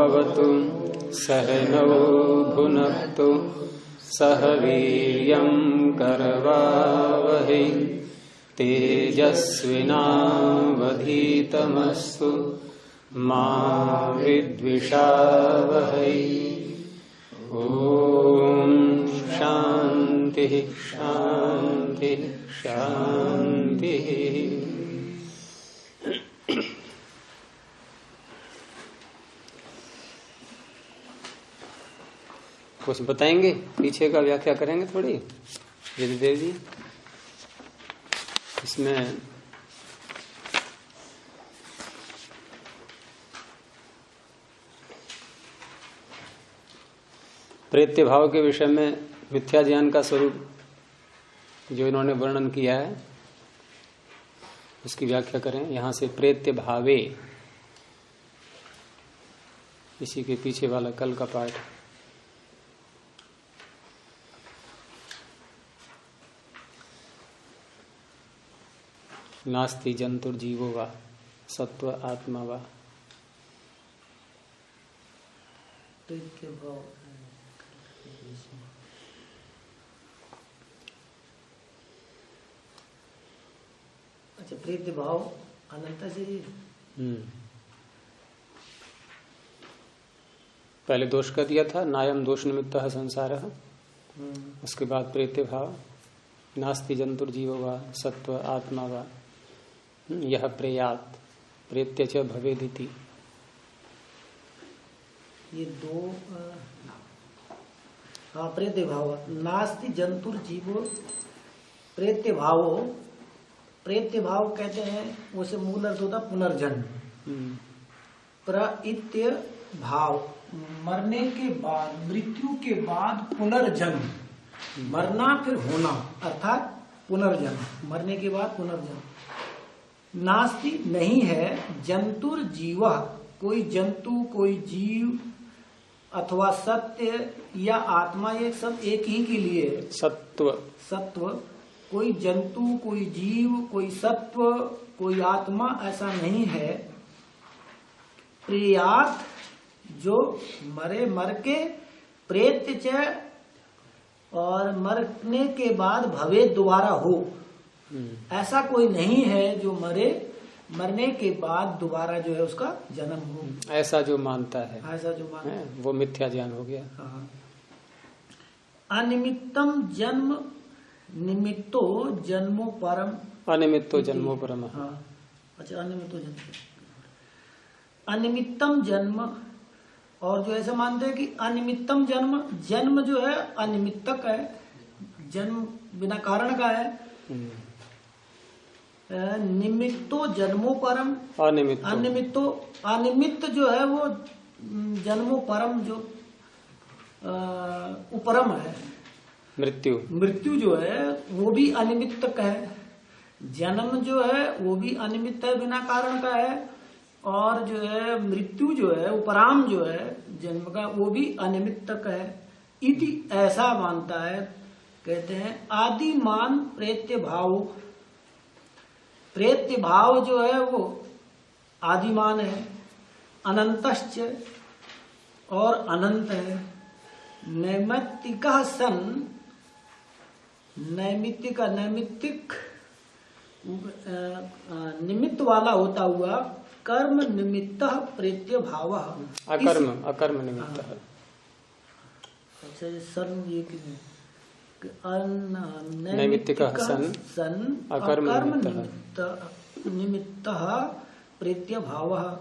भवतु सहनौ भुनक्तु सह वीर्यं करवावहै तेजस्विनावधीतमस्तु मा विद्विषावहै। ओम शांति शांति शांति। कुछ बताएंगे, पीछे का व्याख्या करेंगे थोड़ी यदुदेव जी। इसमें प्रेत्य भाव के विषय में मिथ्या ज्ञान का स्वरूप जो इन्होंने वर्णन किया है उसकी व्याख्या करें। यहां से प्रेत्य भावे, इसी के पीछे वाला कल का पाठ। नास्ति जंतुर्जीवो वा सत्व आत्मा वा। अच्छा, प्रेत्य भाव अनंत शरीर। पहले दोष का दिया था, नायम दोष निमित्त संसार। उसके बाद प्रेत्य भाव, नास्ति जंतुर्जीवो वा सत्व आत्मा वा यह प्रेयात प्रेत्य च भवेदिति। ये दो प्रेत्य भाव। नास्ति जंतुर्जीवो प्रेत्य भावो। प्रेत्य भाव कहते हैं, उसे मूल अर्थ होता पुनर्जन्म। प्रइत्य भाव, मरने के बाद, मृत्यु के बाद पुनर्जन्म। मरना फिर होना, अर्थात पुनर्जन्म। मरने के बाद पुनर्जन्म। नास्ति नहीं है, जंतुर जीव, कोई जंतु कोई जीव अथवा सत्य या आत्मा, ये सब एक ही के लिए। सत्व सत्व, कोई जंतु कोई जीव कोई सत्व कोई आत्मा, ऐसा नहीं है। प्रियात, जो मरे, मर के, प्रेत्य च, और मरने के बाद भवे, दोबारा हो। ऐसा कोई नहीं है जो मरे, मरने के बाद दोबारा जो है उसका जन्म हो। ऐसा जो मानता है, ऐसा जो मानता है वो मिथ्या ज्ञान हो गया। अनिमित्तम जन्म निमित्तो जन्मो परम। अनिमित्तो जन्मो परम। अच्छा, अनिमित्तो जन्म, अनिमित्तम जन्म। और जो ऐसा मानते हैं कि अनिमित्तम जन्म, जन्म जो है अनिमित्तक है, जन्म बिना कारण का है। निमित्तो जन्मो परम। अनिमित्तो, अनिमित्त जो है वो जन्मो परम, जो उपरम है। मृत्यु जो है वो भी अनिमित्तक है। जन्म जो है वो भी अनिमित्त है, बिना कारण का है। और जो है मृत्यु जो है, उपराम जो है जन्म का, वो भी अनिमित्तक है। इति ऐसा मानता है। कहते हैं आदिमान प्रेत्य भाव। प्रेत्य भाव जो है वो आदिमान है, अनंतश्च, और अनंत है। नैमित्तिक सन, नैमित्तिक, नैमित्तिक निमित्त वाला होता हुआ, कर्म निमित्त प्रेत्य भाव। अकर्म निमित्त। अच्छा, सन ये नैमित्तिक सन अकर्म निमित्त प्रेत्य भाव।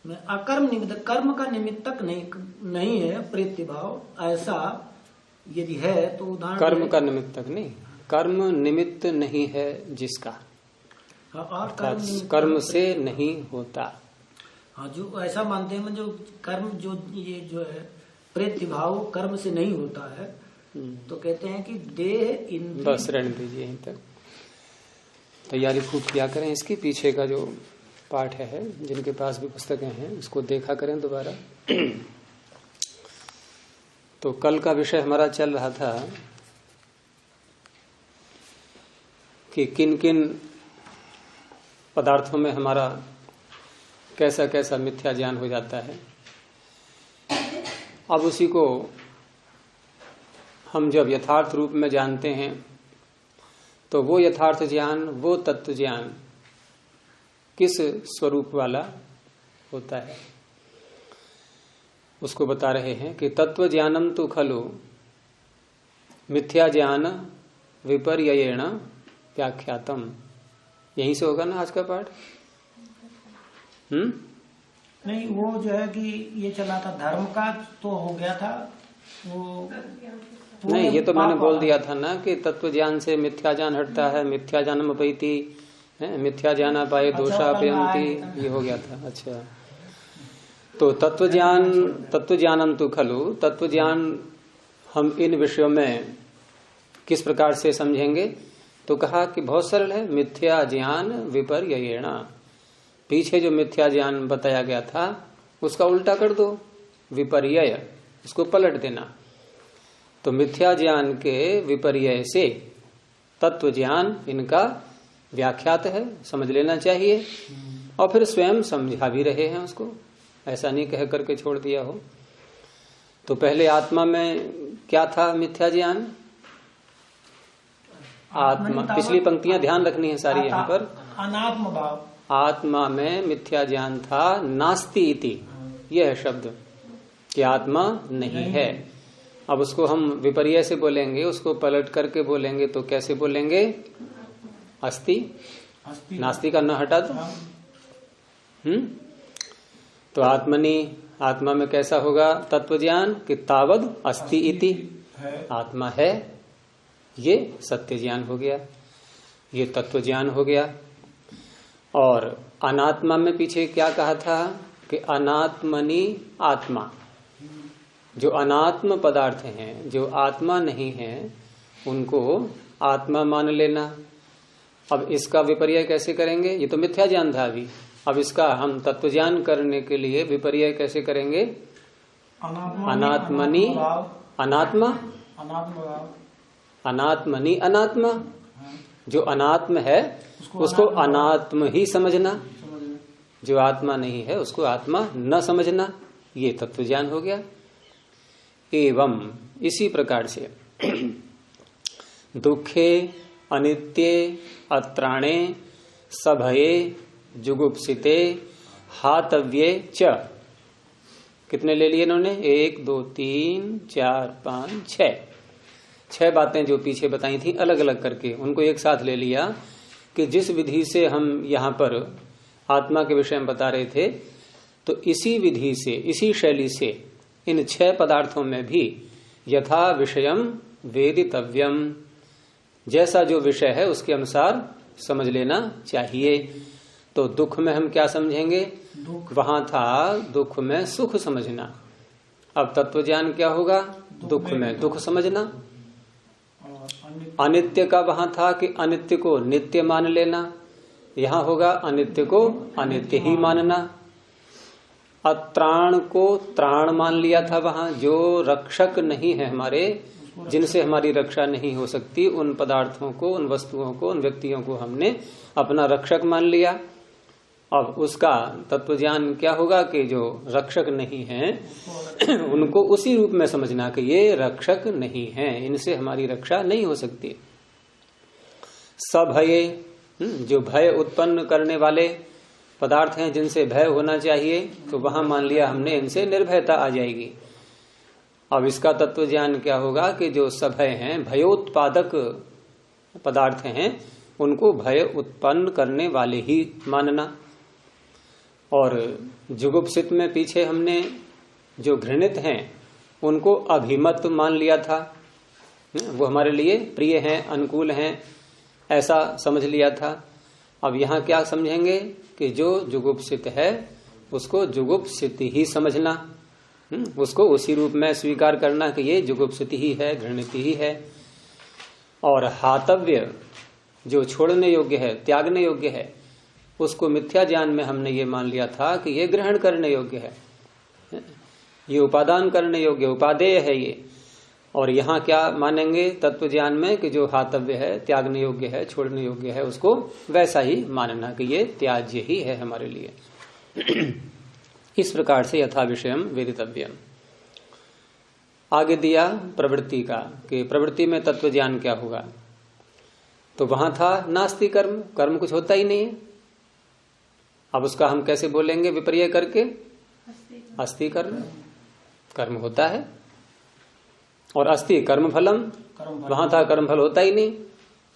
में अकर्म निमित्त, कर्म का निमित्तक नहीं है प्रेत्य भाव। ऐसा यदि है तो उदाहरण, कर्म का निमित्तक नहीं, कर्म निमित्त नहीं है जिसका, कर्म से नहीं होता। हाँ, जो ऐसा मानते हैं, जो कर्म, जो ये जो है प्रेत्य भाव कर्म से नहीं होता है, तो कहते हैं कि देह इंद्रिय। बस रहने दीजिए, यहीं तक तैयारी खूब किया करें। इसके पीछे का जो पाठ है, जिनके पास भी पुस्तकें हैं उसको देखा करें दोबारा। तो कल का विषय हमारा चल रहा था कि किन किन पदार्थों में हमारा कैसा कैसा मिथ्या ज्ञान हो जाता है। अब उसी को हम जब यथार्थ रूप में जानते हैं तो वो यथार्थ ज्ञान, वो तत्व ज्ञान किस स्वरूप वाला होता है उसको बता रहे हैं कि तत्व ज्ञानम तो खलु मिथ्या ज्ञान विपर्ययेण व्याख्यातम। यहीं से होगा ना आज का पाठ? नहीं, वो जो है कि ये चला था धर्म का तो हो गया था वो नहीं, ये तो मैंने बोल दिया था ना कि तत्व ज्ञान से मिथ्या ज्ञान हटता है, मिथ्या ज्ञानम अपैति, मिथ्या ज्ञान पाए दोषापयंती, ये हो गया था। अच्छा, तो तत्व ज्ञानम तो खलु, तत्व ज्ञान हम इन विषयों में किस प्रकार से समझेंगे? तो कहा कि बहुत सरल है, मिथ्या ज्ञान विपर्ययेण। पीछे जो मिथ्या ज्ञान बताया गया था उसका उल्टा कर दो, विपर्यय, उसको पलट देना। तो मिथ्या ज्ञान के विपर्यय से तत्व ज्ञान इनका व्याख्यात है, समझ लेना चाहिए। और फिर स्वयं समझा भी रहे हैं उसको, ऐसा नहीं कह करके छोड़ दिया हो। तो पहले आत्मा में क्या था मिथ्या ज्ञान? आत्मा, पिछली पंक्तियां ध्यान रखनी है सारी यहाँ पर। अनात्म भाव, आत्मा में मिथ्या ज्ञान था नास्ति इति, यह है शब्द कि आत्मा नहीं है। अब उसको हम विपर्य से बोलेंगे, उसको पलट करके बोलेंगे तो कैसे बोलेंगे? अस्ति, नास्ति का न हटा दो। तो आत्मनि, आत्मा में कैसा होगा तत्व ज्ञान कि तावद अस्ति इति, आत्मा है, ये सत्य ज्ञान हो गया, ये तत्व ज्ञान हो गया। और अनात्मा में पीछे क्या कहा था कि अनात्मनि आत्मा, जो अनात्म पदार्थ हैं, जो आत्मा नहीं है, उनको आत्मा मान लेना। अब इसका विपर्य कैसे करेंगे? ये तो मिथ्या ज्ञान था अभी, अब इसका हम तत्व ज्ञान करने के लिए विपर्य कैसे करेंगे? अनात्मनि अनात्मा, अनात्मनि अनात्मा, जो अनात्म है उसको अनात्म ही समझना, जो आत्मा नहीं है उसको आत्मा न समझना, ये तत्व ज्ञान हो गया। एवं इसी प्रकार से दुखे अनित्ये अत्राणे सभये जुगुप्सिते हातव्ये च, कितने ले लिए इन्होंने? 1 2 3 4 5 6 बातें जो पीछे बताई थी अलग अलग करके, उनको एक साथ ले लिया कि जिस विधि से हम यहाँ पर आत्मा के विषय में बता रहे थे, तो इसी विधि से, इसी शैली से इन 6 पदार्थों में भी यथा विषयम वेदितव्यम, जैसा जो विषय है उसके अनुसार समझ लेना चाहिए। तो दुख में हम क्या समझेंगे? वहां था दुख में सुख समझना। अब तत्व ज्ञान क्या होगा? दुख में दुख समझना। अनित्य का वहां था कि अनित्य को नित्य मान लेना, यहां होगा अनित्य को अनित्य ही मानना। अत्राण को त्राण मान लिया था वहां, जो रक्षक नहीं है हमारे, जिनसे हमारी रक्षा नहीं हो सकती, उन पदार्थों को, उन वस्तुओं को, उन व्यक्तियों को हमने अपना रक्षक मान लिया। अब उसका तत्व ज्ञान क्या होगा कि जो रक्षक नहीं हैं उनको उसी रूप में समझना कि ये रक्षक नहीं हैं, इनसे हमारी रक्षा नहीं हो सकती। सभये, जो भय उत्पन्न करने वाले पदार्थ हैं, जिनसे भय होना चाहिए, तो वहां मान लिया हमने इनसे निर्भयता आ जाएगी। अब इसका तत्व ज्ञान क्या होगा कि जो सभय हैं, भयोत्पादक पदार्थ हैं, उनको भय उत्पन्न करने वाले ही मानना। और जुगुप्सित में पीछे हमने जो घृणित हैं उनको अभिमत मान लिया था, वो हमारे लिए प्रिय हैं, अनुकूल हैं, ऐसा समझ लिया था। अब यहाँ क्या समझेंगे कि जो जुगुप्सित है उसको जुगुप्सित ही समझना, उसको उसी रूप में स्वीकार करना कि ये जुगुप्सित ही है, घृणित ही है। और हातव्य, जो छोड़ने योग्य है, त्यागने योग्य है, उसको मिथ्या ज्ञान में हमने ये मान लिया था कि ये ग्रहण करने योग्य है, ये उपादान करने योग्य, उपादेय है ये। और यहाँ क्या मानेंगे तत्व ज्ञान में कि जो हातव्य है, त्यागने योग्य है, छोड़ने योग्य है, उसको वैसा ही मानना कि ये त्याज्य ही है हमारे लिए। इस प्रकार से यथा विषयम वेदितव्यम। आगे दिया प्रवृत्ति का कि प्रवृत्ति में तत्व ज्ञान क्या होगा। तो वहां था नास्ति कर्म, कर्म कुछ होता ही नहीं है। अब उसका हम कैसे बोलेंगे विपर्य करके, अस्ति कर्म, कर्म होता है। और अस्ति कर्म फलम, वहां था कर्म फल होता ही नहीं,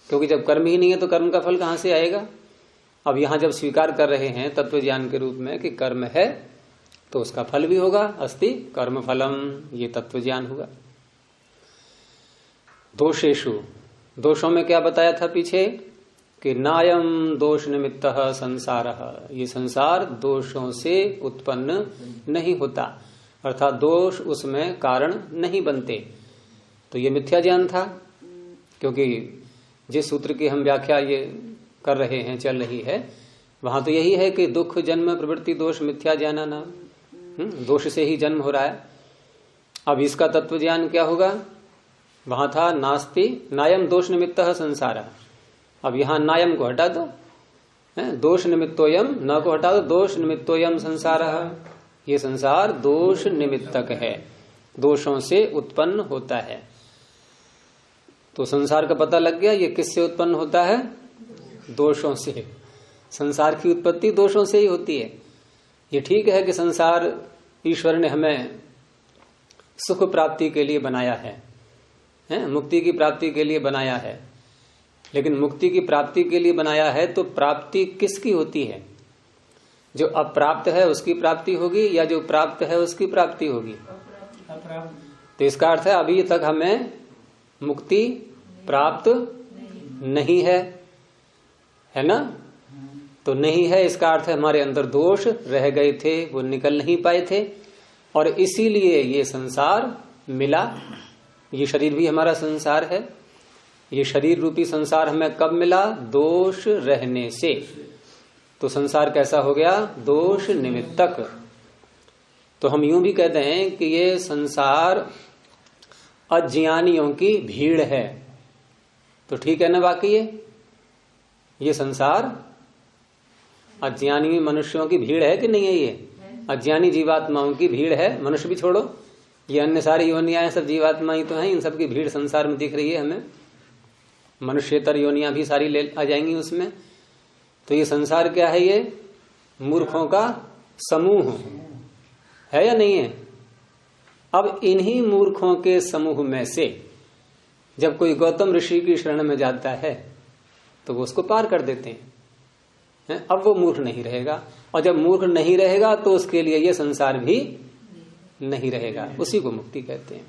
क्योंकि जब कर्म ही नहीं है तो कर्म का फल कहां से आएगा। अब यहां जब स्वीकार कर रहे हैं तत्व ज्ञान के रूप में कि कर्म है तो उसका फल भी होगा, अस्ति कर्म फलम, ये तत्व ज्ञान होगा। दोषेषु, दोषों में क्या बताया था पीछे कि नायम दोष निमित्त संसार, ये संसार दोषों से उत्पन्न नहीं होता, अर्थात दोष उसमें कारण नहीं बनते। तो ये मिथ्या ज्ञान था, क्योंकि जिस सूत्र की हम व्याख्या ये कर रहे हैं, चल रही है, वहां तो यही है कि दुख जन्म प्रवृत्ति दोष मिथ्या ज्ञाना नाम, दोष से ही जन्म हो रहा है। अब इसका तत्व ज्ञान क्या होगा। वहां था नास्ति नायम दोष निमित्त संसार, अब यहां नायम को हटा दो, दोष निमित्तोयम, न को हटा दो, दोष निमित्तोयम संसार, ये संसार दोष निमित्तक है, दोषों से उत्पन्न होता है। तो संसार का पता लग गया, ये किससे उत्पन्न होता है, दोषों से। संसार की उत्पत्ति दोषों से ही होती है। ये ठीक है कि संसार ईश्वर ने हमें सुख प्राप्ति के लिए बनाया है, मुक्ति की प्राप्ति के लिए बनाया है, लेकिन मुक्ति की प्राप्ति के लिए बनाया है तो प्राप्ति किसकी होती है, जो अप्राप्त है उसकी प्राप्ति होगी या जो प्राप्त है उसकी प्राप्ति होगी। तो इसका अर्थ है अभी तक हमें मुक्ति प्राप्त नहीं है ना। तो नहीं है, इसका अर्थ है हमारे अंदर दोष रह गए थे, वो निकल नहीं पाए थे, और इसीलिए ये संसार मिला। ये शरीर भी हमारा संसार है। ये शरीर रूपी संसार हमें कब मिला, दोष रहने से। तो संसार कैसा हो गया, दोष निमित्तक। तो हम यूं भी कहते हैं कि ये संसार अज्ञानियों की भीड़ है। तो ठीक है ना, बाकी ये संसार अज्ञानी मनुष्यों की भीड़ है कि नहीं है। ये अज्ञानी जीवात्माओं की भीड़ है, मनुष्य भी छोड़ो, ये अन्य सारी योनियां सब जीवात्मा ही तो हैं, इन सब की भीड़ संसार में दिख रही है हमें। मनुष्यतर योनियां भी सारी ले आ जाएंगी उसमें। तो ये संसार क्या है, ये मूर्खों का समूह है या नहीं है। अब इन्हीं मूर्खों के समूह में से जब कोई गौतम ऋषि की शरण में जाता है तो वो उसको पार कर देते हैं। अब वो मूर्ख नहीं रहेगा, और जब मूर्ख नहीं रहेगा तो उसके लिए ये संसार भी नहीं रहेगा, उसी को मुक्ति कहते हैं।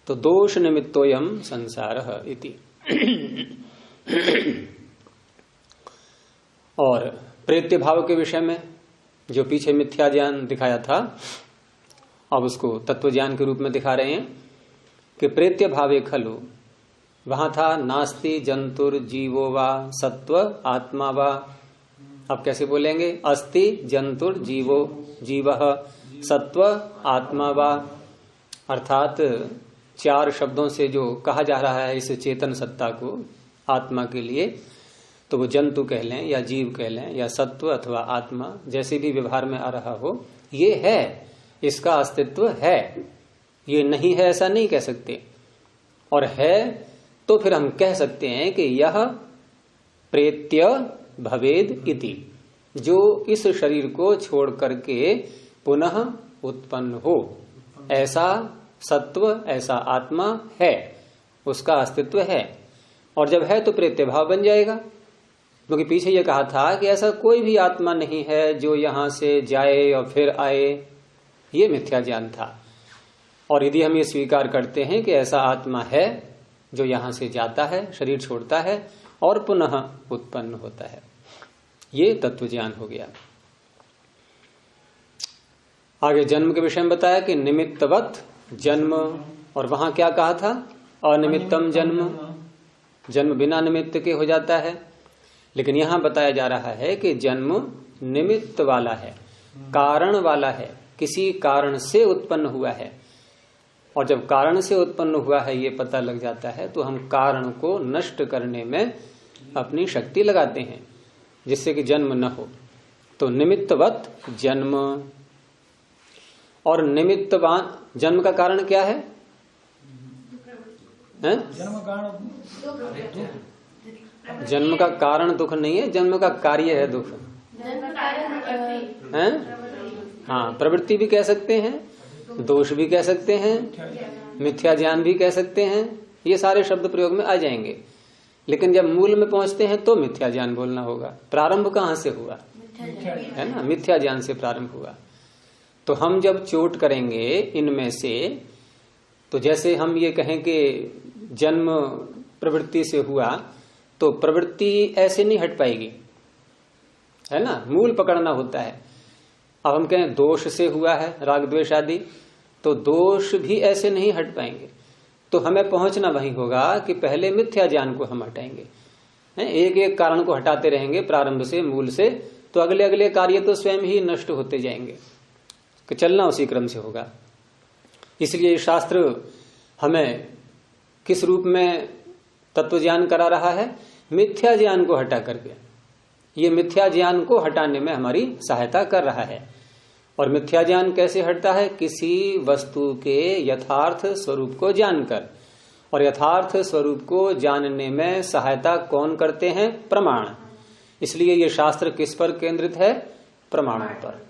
तो दोष निमित्तोयम संसार इति। और प्रेत्य भाव के विषय में जो पीछे मिथ्या ज्ञान दिखाया था, अब उसको तत्व ज्ञान के रूप में दिखा रहे हैं कि प्रेत्य भावे खलु, वहां था नास्ति जंतुर जीवो वा सत्व आत्मा वा। अब कैसे बोलेंगे, अस्ति जंतुर जीवो जीवः सत्व आत्मा वा। अर्थात चार शब्दों से जो कहा जा रहा है इस चेतन सत्ता को आत्मा के लिए, तो वो जंतु कह लें या जीव कह लें या सत्व अथवा आत्मा, जैसे भी व्यवहार में आ रहा हो, ये है, इसका अस्तित्व है, ये नहीं है ऐसा नहीं कह सकते। और है तो फिर हम कह सकते हैं कि यह प्रेत्य भवेद इति, जो इस शरीर को छोड़ करके पुनः उत्पन्न हो, ऐसा सत्व ऐसा आत्मा है, उसका अस्तित्व है। और जब है तो प्रेत्य भाव बन जाएगा, क्योंकि पीछे ये कहा था कि ऐसा कोई भी आत्मा नहीं है जो यहां से जाए और फिर आए, ये मिथ्या ज्ञान था। और यदि हम ये स्वीकार करते हैं कि ऐसा आत्मा है जो यहां से जाता है, शरीर छोड़ता है और पुनः उत्पन्न होता है, ये तत्व ज्ञान हो गया। आगे जन्म के विषय में बताया कि निमित्तवत जन्म, और वहां क्या कहा था, अनिमित्तम जन्म, जन्म बिना निमित्त के हो जाता है। लेकिन यहां बताया जा रहा है कि जन्म निमित्त वाला है, कारण वाला है, किसी कारण से उत्पन्न हुआ है। और जब कारण से उत्पन्न हुआ है ये पता लग जाता है तो हम कारण को नष्ट करने में अपनी शक्ति लगाते हैं जिससे कि जन्म न हो। तो निमित्तवत जन्म। और निमित्तवान, जन्म का कारण क्या है? जन्म कारण जन्म का कारण दुख नहीं है, जन्म का कार्य है दुख। हैं? हाँ, प्रवृत्ति भी कह सकते हैं, दोष भी कह सकते हैं, मिथ्या ज्ञान भी कह सकते हैं, ये सारे शब्द प्रयोग में आ जाएंगे। लेकिन जब मूल में पहुंचते हैं तो मिथ्या ज्ञान बोलना होगा। प्रारंभ कहाँ से हुआ? है ना, मिथ्या ज्ञान से प्रारंभ हुआ। तो हम जब चोट करेंगे इनमें से, तो जैसे हम ये कहें कि जन्म प्रवृत्ति से हुआ, तो प्रवृत्ति ऐसे नहीं हट पाएगी, है ना, मूल पकड़ना होता है। अब हम कहें दोष से हुआ है राग द्वेष आदि, तो दोष भी ऐसे नहीं हट पाएंगे। तो हमें पहुंचना वही होगा कि पहले मिथ्या ज्ञान को हम हटाएंगे। एक एक कारण को हटाते रहेंगे प्रारंभ से, मूल से, तो अगले अगले कार्य तो स्वयं ही नष्ट होते जाएंगे। कि चलना उसी क्रम से होगा। इसलिए शास्त्र हमें किस रूप में तत्व ज्ञान करा रहा है? मिथ्या ज्ञान को हटा करके। ये मिथ्या ज्ञान को हटाने में हमारी सहायता कर रहा है। और मिथ्या ज्ञान कैसे हटता है? किसी वस्तु के यथार्थ स्वरूप को जानकर। और यथार्थ स्वरूप को जानने में सहायता कौन करते हैं? प्रमाण। इसलिए ये शास्त्र किस पर केंद्रित है? प्रमाणों पर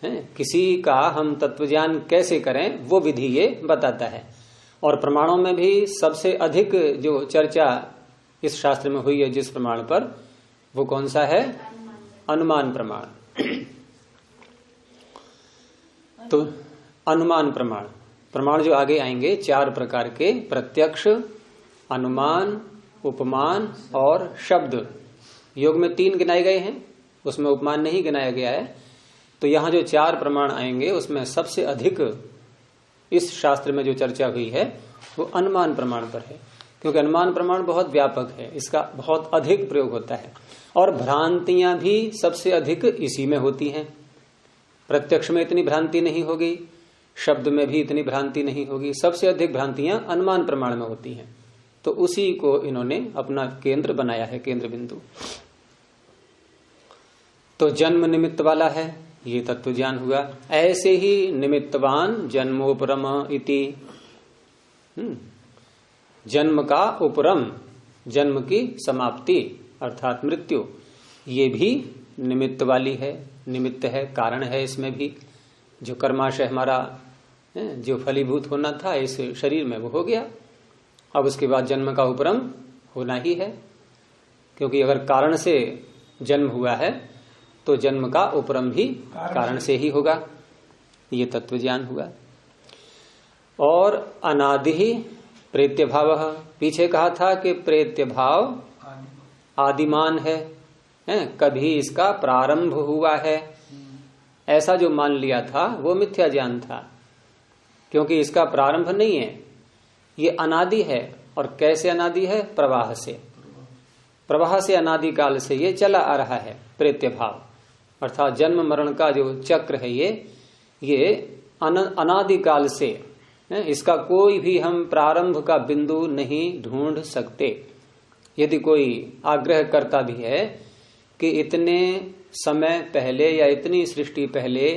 है। किसी का हम तत्व ज्ञान कैसे करें वो विधि ये बताता है। और प्रमाणों में भी सबसे अधिक जो चर्चा इस शास्त्र में हुई है जिस प्रमाण पर, वो कौन सा है? अनुमान प्रमाण। तो अनुमान प्रमाण, प्रमाण जो आगे आएंगे 4 प्रकार के, प्रत्यक्ष, अनुमान, उपमान और शब्द। योग में 3 गिनाए गए हैं, उसमें उपमान नहीं गिनाया गया है। तो यहां जो 4 प्रमाण आएंगे उसमें सबसे अधिक इस शास्त्र में जो चर्चा हुई है वो अनुमान प्रमाण पर है। क्योंकि अनुमान प्रमाण बहुत व्यापक है, इसका बहुत अधिक प्रयोग होता है। और भ्रांतियां भी सबसे अधिक इसी में होती हैं। प्रत्यक्ष में इतनी भ्रांति नहीं होगी, शब्द में भी इतनी भ्रांति नहीं होगी, सबसे अधिक भ्रांतियां अनुमान प्रमाण में होती हैं। तो उसी को इन्होंने अपना केंद्र बनाया है, केंद्र बिंदु। तो जन्म निमित्त वाला है, ये तत्व ज्ञान हुआ। ऐसे ही निमित्तवान जन्मोपरम इति, जन्म का उपरम, जन्म की समाप्ति अर्थात मृत्यु, ये भी निमित्त वाली है, निमित्त है, कारण है। इसमें भी जो कर्माशय हमारा जो फलीभूत होना था इस शरीर में वो हो गया। अब उसके बाद जन्म का उपरम होना ही है, क्योंकि अगर कारण से जन्म हुआ है तो जन्म का उपरम भी कारण से ही होगा। ये तत्व ज्ञान हुआ। और अनादि ही प्रेत्य भाव, पीछे कहा था कि प्रेत्य भाव आदिमान है, कभी इसका प्रारंभ हुआ है, ऐसा जो मान लिया था वो मिथ्या ज्ञान था। क्योंकि इसका प्रारंभ नहीं है, ये अनादि है। और कैसे अनादि है? प्रवाह से। प्रवाह से अनादि काल से ये चला आ रहा है प्रेत्य भाव, अर्थात जन्म मरण का जो चक्र है ये अनादि काल से, इसका कोई भी हम प्रारंभ का बिंदु नहीं ढूंढ सकते। यदि कोई आग्रह करता भी है कि इतने समय पहले या इतनी सृष्टि पहले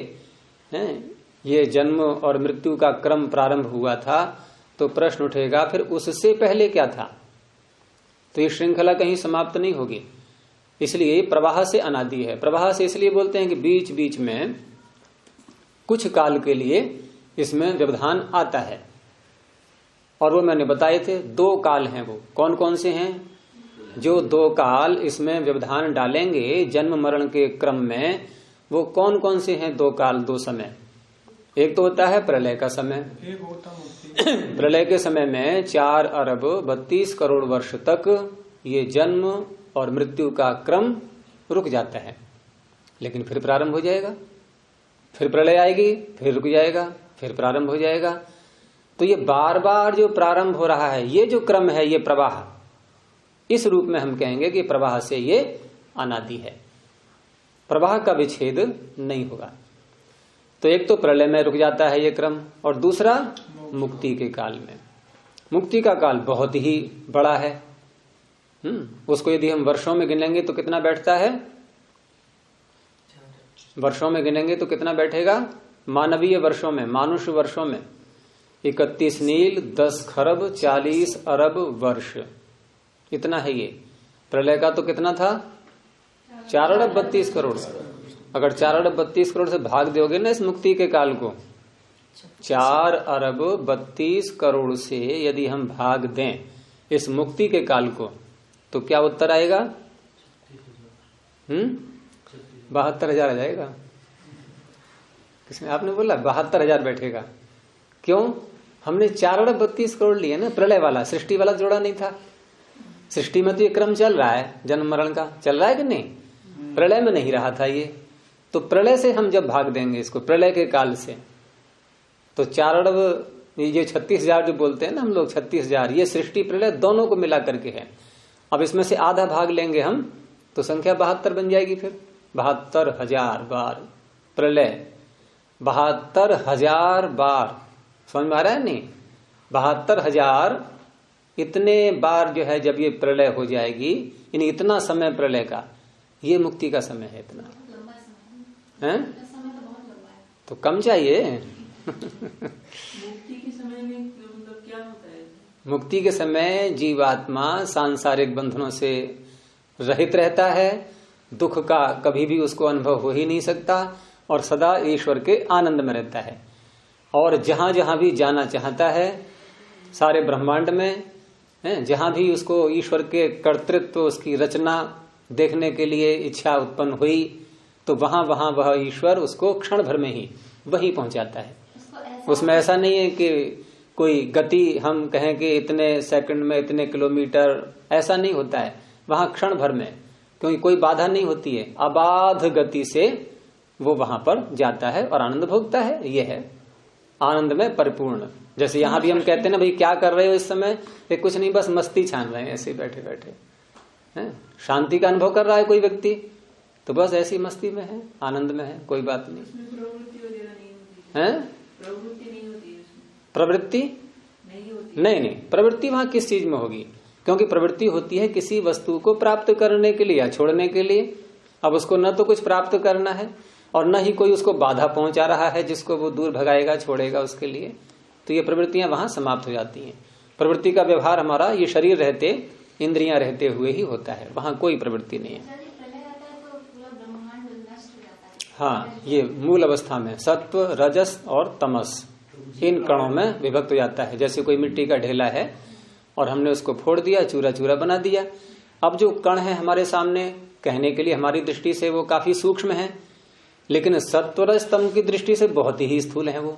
ये जन्म और मृत्यु का क्रम प्रारंभ हुआ था, तो प्रश्न उठेगा फिर उससे पहले क्या था? तो ये श्रृंखला कहीं समाप्त नहीं होगी। इसलिए प्रवाह से अनादि है। प्रवाह से इसलिए बोलते हैं कि बीच बीच में कुछ काल के लिए इसमें व्यवधान आता है। और वो मैंने बताए थे 2 काल हैं। वो कौन कौन से हैं? जो 2 काल इसमें व्यवधान डालेंगे जन्म मरण के क्रम में, वो कौन कौन से हैं 2 काल, 2 समय? एक तो होता है प्रलय का समय। प्रलय के समय में 4 अरब 32 करोड़ वर्ष तक ये जन्म और मृत्यु का क्रम रुक जाता है, लेकिन फिर प्रारंभ हो जाएगा। फिर प्रलय आएगी, फिर रुक जाएगा, फिर प्रारंभ हो जाएगा। तो ये बार बार जो प्रारंभ हो रहा है, ये जो क्रम है, ये प्रवाह, इस रूप में हम कहेंगे कि प्रवाह से ये अनादि है। प्रवाह का विच्छेद नहीं होगा। तो एक तो प्रलय में रुक जाता है ये क्रम, और दूसरा मुक्ति के काल में। मुक्ति का काल बहुत ही बड़ा है। उसको यदि हम वर्षों में गिनेंगे तो कितना बैठता है? वर्षों में गिनेंगे तो कितना बैठेगा? मानवीय वर्षों में, मानुष वर्षों में 31 नील 10 खरब 40 अरब वर्ष, इतना है ये। प्रलय का तो कितना था? 4 अरब 32 करोड़। अगर 4 अरब 32 करोड़ से भाग दोगे ना इस मुक्ति के काल को, 4 अरब 32 करोड़ से यदि हम भाग दें इस मुक्ति के काल को, तो क्या उत्तर आएगा? 72,000 आ जाएगा। किसने? आपने बोला 72,000 बैठेगा। क्यों? हमने 4 अरब 32 करोड़ लिए ना, प्रलय वाला, सृष्टि वाला जोड़ा नहीं था। सृष्टि में तो ये क्रम चल रहा है, जन्म मरण का चल रहा है कि नहीं? प्रलय में नहीं रहा था ये, तो प्रलय से हम जब भाग देंगे इसको, प्रलय के काल से, तो 4 अरब, ये 36,000 जो बोलते हैं ना हम लोग, 36,000 ये सृष्टि प्रलय दोनों को मिला करके है। अब इसमें से आधा भाग लेंगे हम तो संख्या 72 बन जाएगी। फिर 72,000 बार प्रलय, 72,000 बार, समझ में आ रहा है नहीं? 72,000 इतने बार जो है जब ये प्रलय हो जाएगी, यानी इतना समय प्रलय का, ये मुक्ति का समय है। इतना है तो कम चाहिए। मुक्ति के समय में मतलब क्या होता है? मुक्ति के समय जीवात्मा सांसारिक बंधनों से रहित रहता है, दुख का कभी भी उसको अनुभव हो ही नहीं सकता, और सदा ईश्वर के आनंद में रहता है। और जहां जहां भी जाना चाहता है सारे ब्रह्मांड में, जहां भी उसको ईश्वर के कर्तृत्व, उसकी रचना देखने के लिए इच्छा उत्पन्न हुई, तो वहां वहां वह ईश्वर उसको क्षण भर में ही वहीं पहुंचाता है। उसमें ऐसा नहीं है कि कोई गति हम कहें कि इतने सेकंड में इतने किलोमीटर, ऐसा नहीं होता है। वहां क्षण भर में, क्योंकि कोई बाधा नहीं होती है, अबाध गति से वो वहां पर जाता है और आनंद भोगता है। ये है आनंद में परिपूर्ण। जैसे यहां भी हम कहते हैं ना, भाई क्या कर रहे हो इस समय? कुछ नहीं, बस मस्ती छान रहे हैं, ऐसे बैठे बैठे हैं। शांति का अनुभव कर रहा है कोई व्यक्ति, तो बस ऐसी मस्ती में है, आनंद में है, कोई बात नहीं है। प्रवृत्ति नहीं होती है, प्रवृत्ति नहीं होती, नहीं, प्रवृत्ति वहां किस चीज में होगी? क्योंकि प्रवृत्ति होती है किसी वस्तु को प्राप्त करने के लिए या छोड़ने के लिए। अब उसको न तो कुछ प्राप्त करना है और न ही कोई उसको बाधा पहुंचा रहा है जिसको वो दूर भगाएगा, छोड़ेगा उसके लिए, तो ये प्रवृत्तियां वहां समाप्त हो जाती हैं। प्रवृत्ति का व्यवहार हमारा ये शरीर रहते, इंद्रियां रहते हुए ही होता है, वहां कोई प्रवृत्ति नहीं है। हाँ, ये मूल अवस्था में सत्व, रजस और तमस, इन कणों में विभक्त हो जाता है। जैसे कोई मिट्टी का ढेला है और हमने उसको फोड़ दिया, चूरा चूरा बना दिया। अब जो कण है हमारे सामने, कहने के लिए हमारी दृष्टि से वो काफी सूक्ष्म है, लेकिन सत्वरज तम की दृष्टि से बहुत ही स्थूल है। वो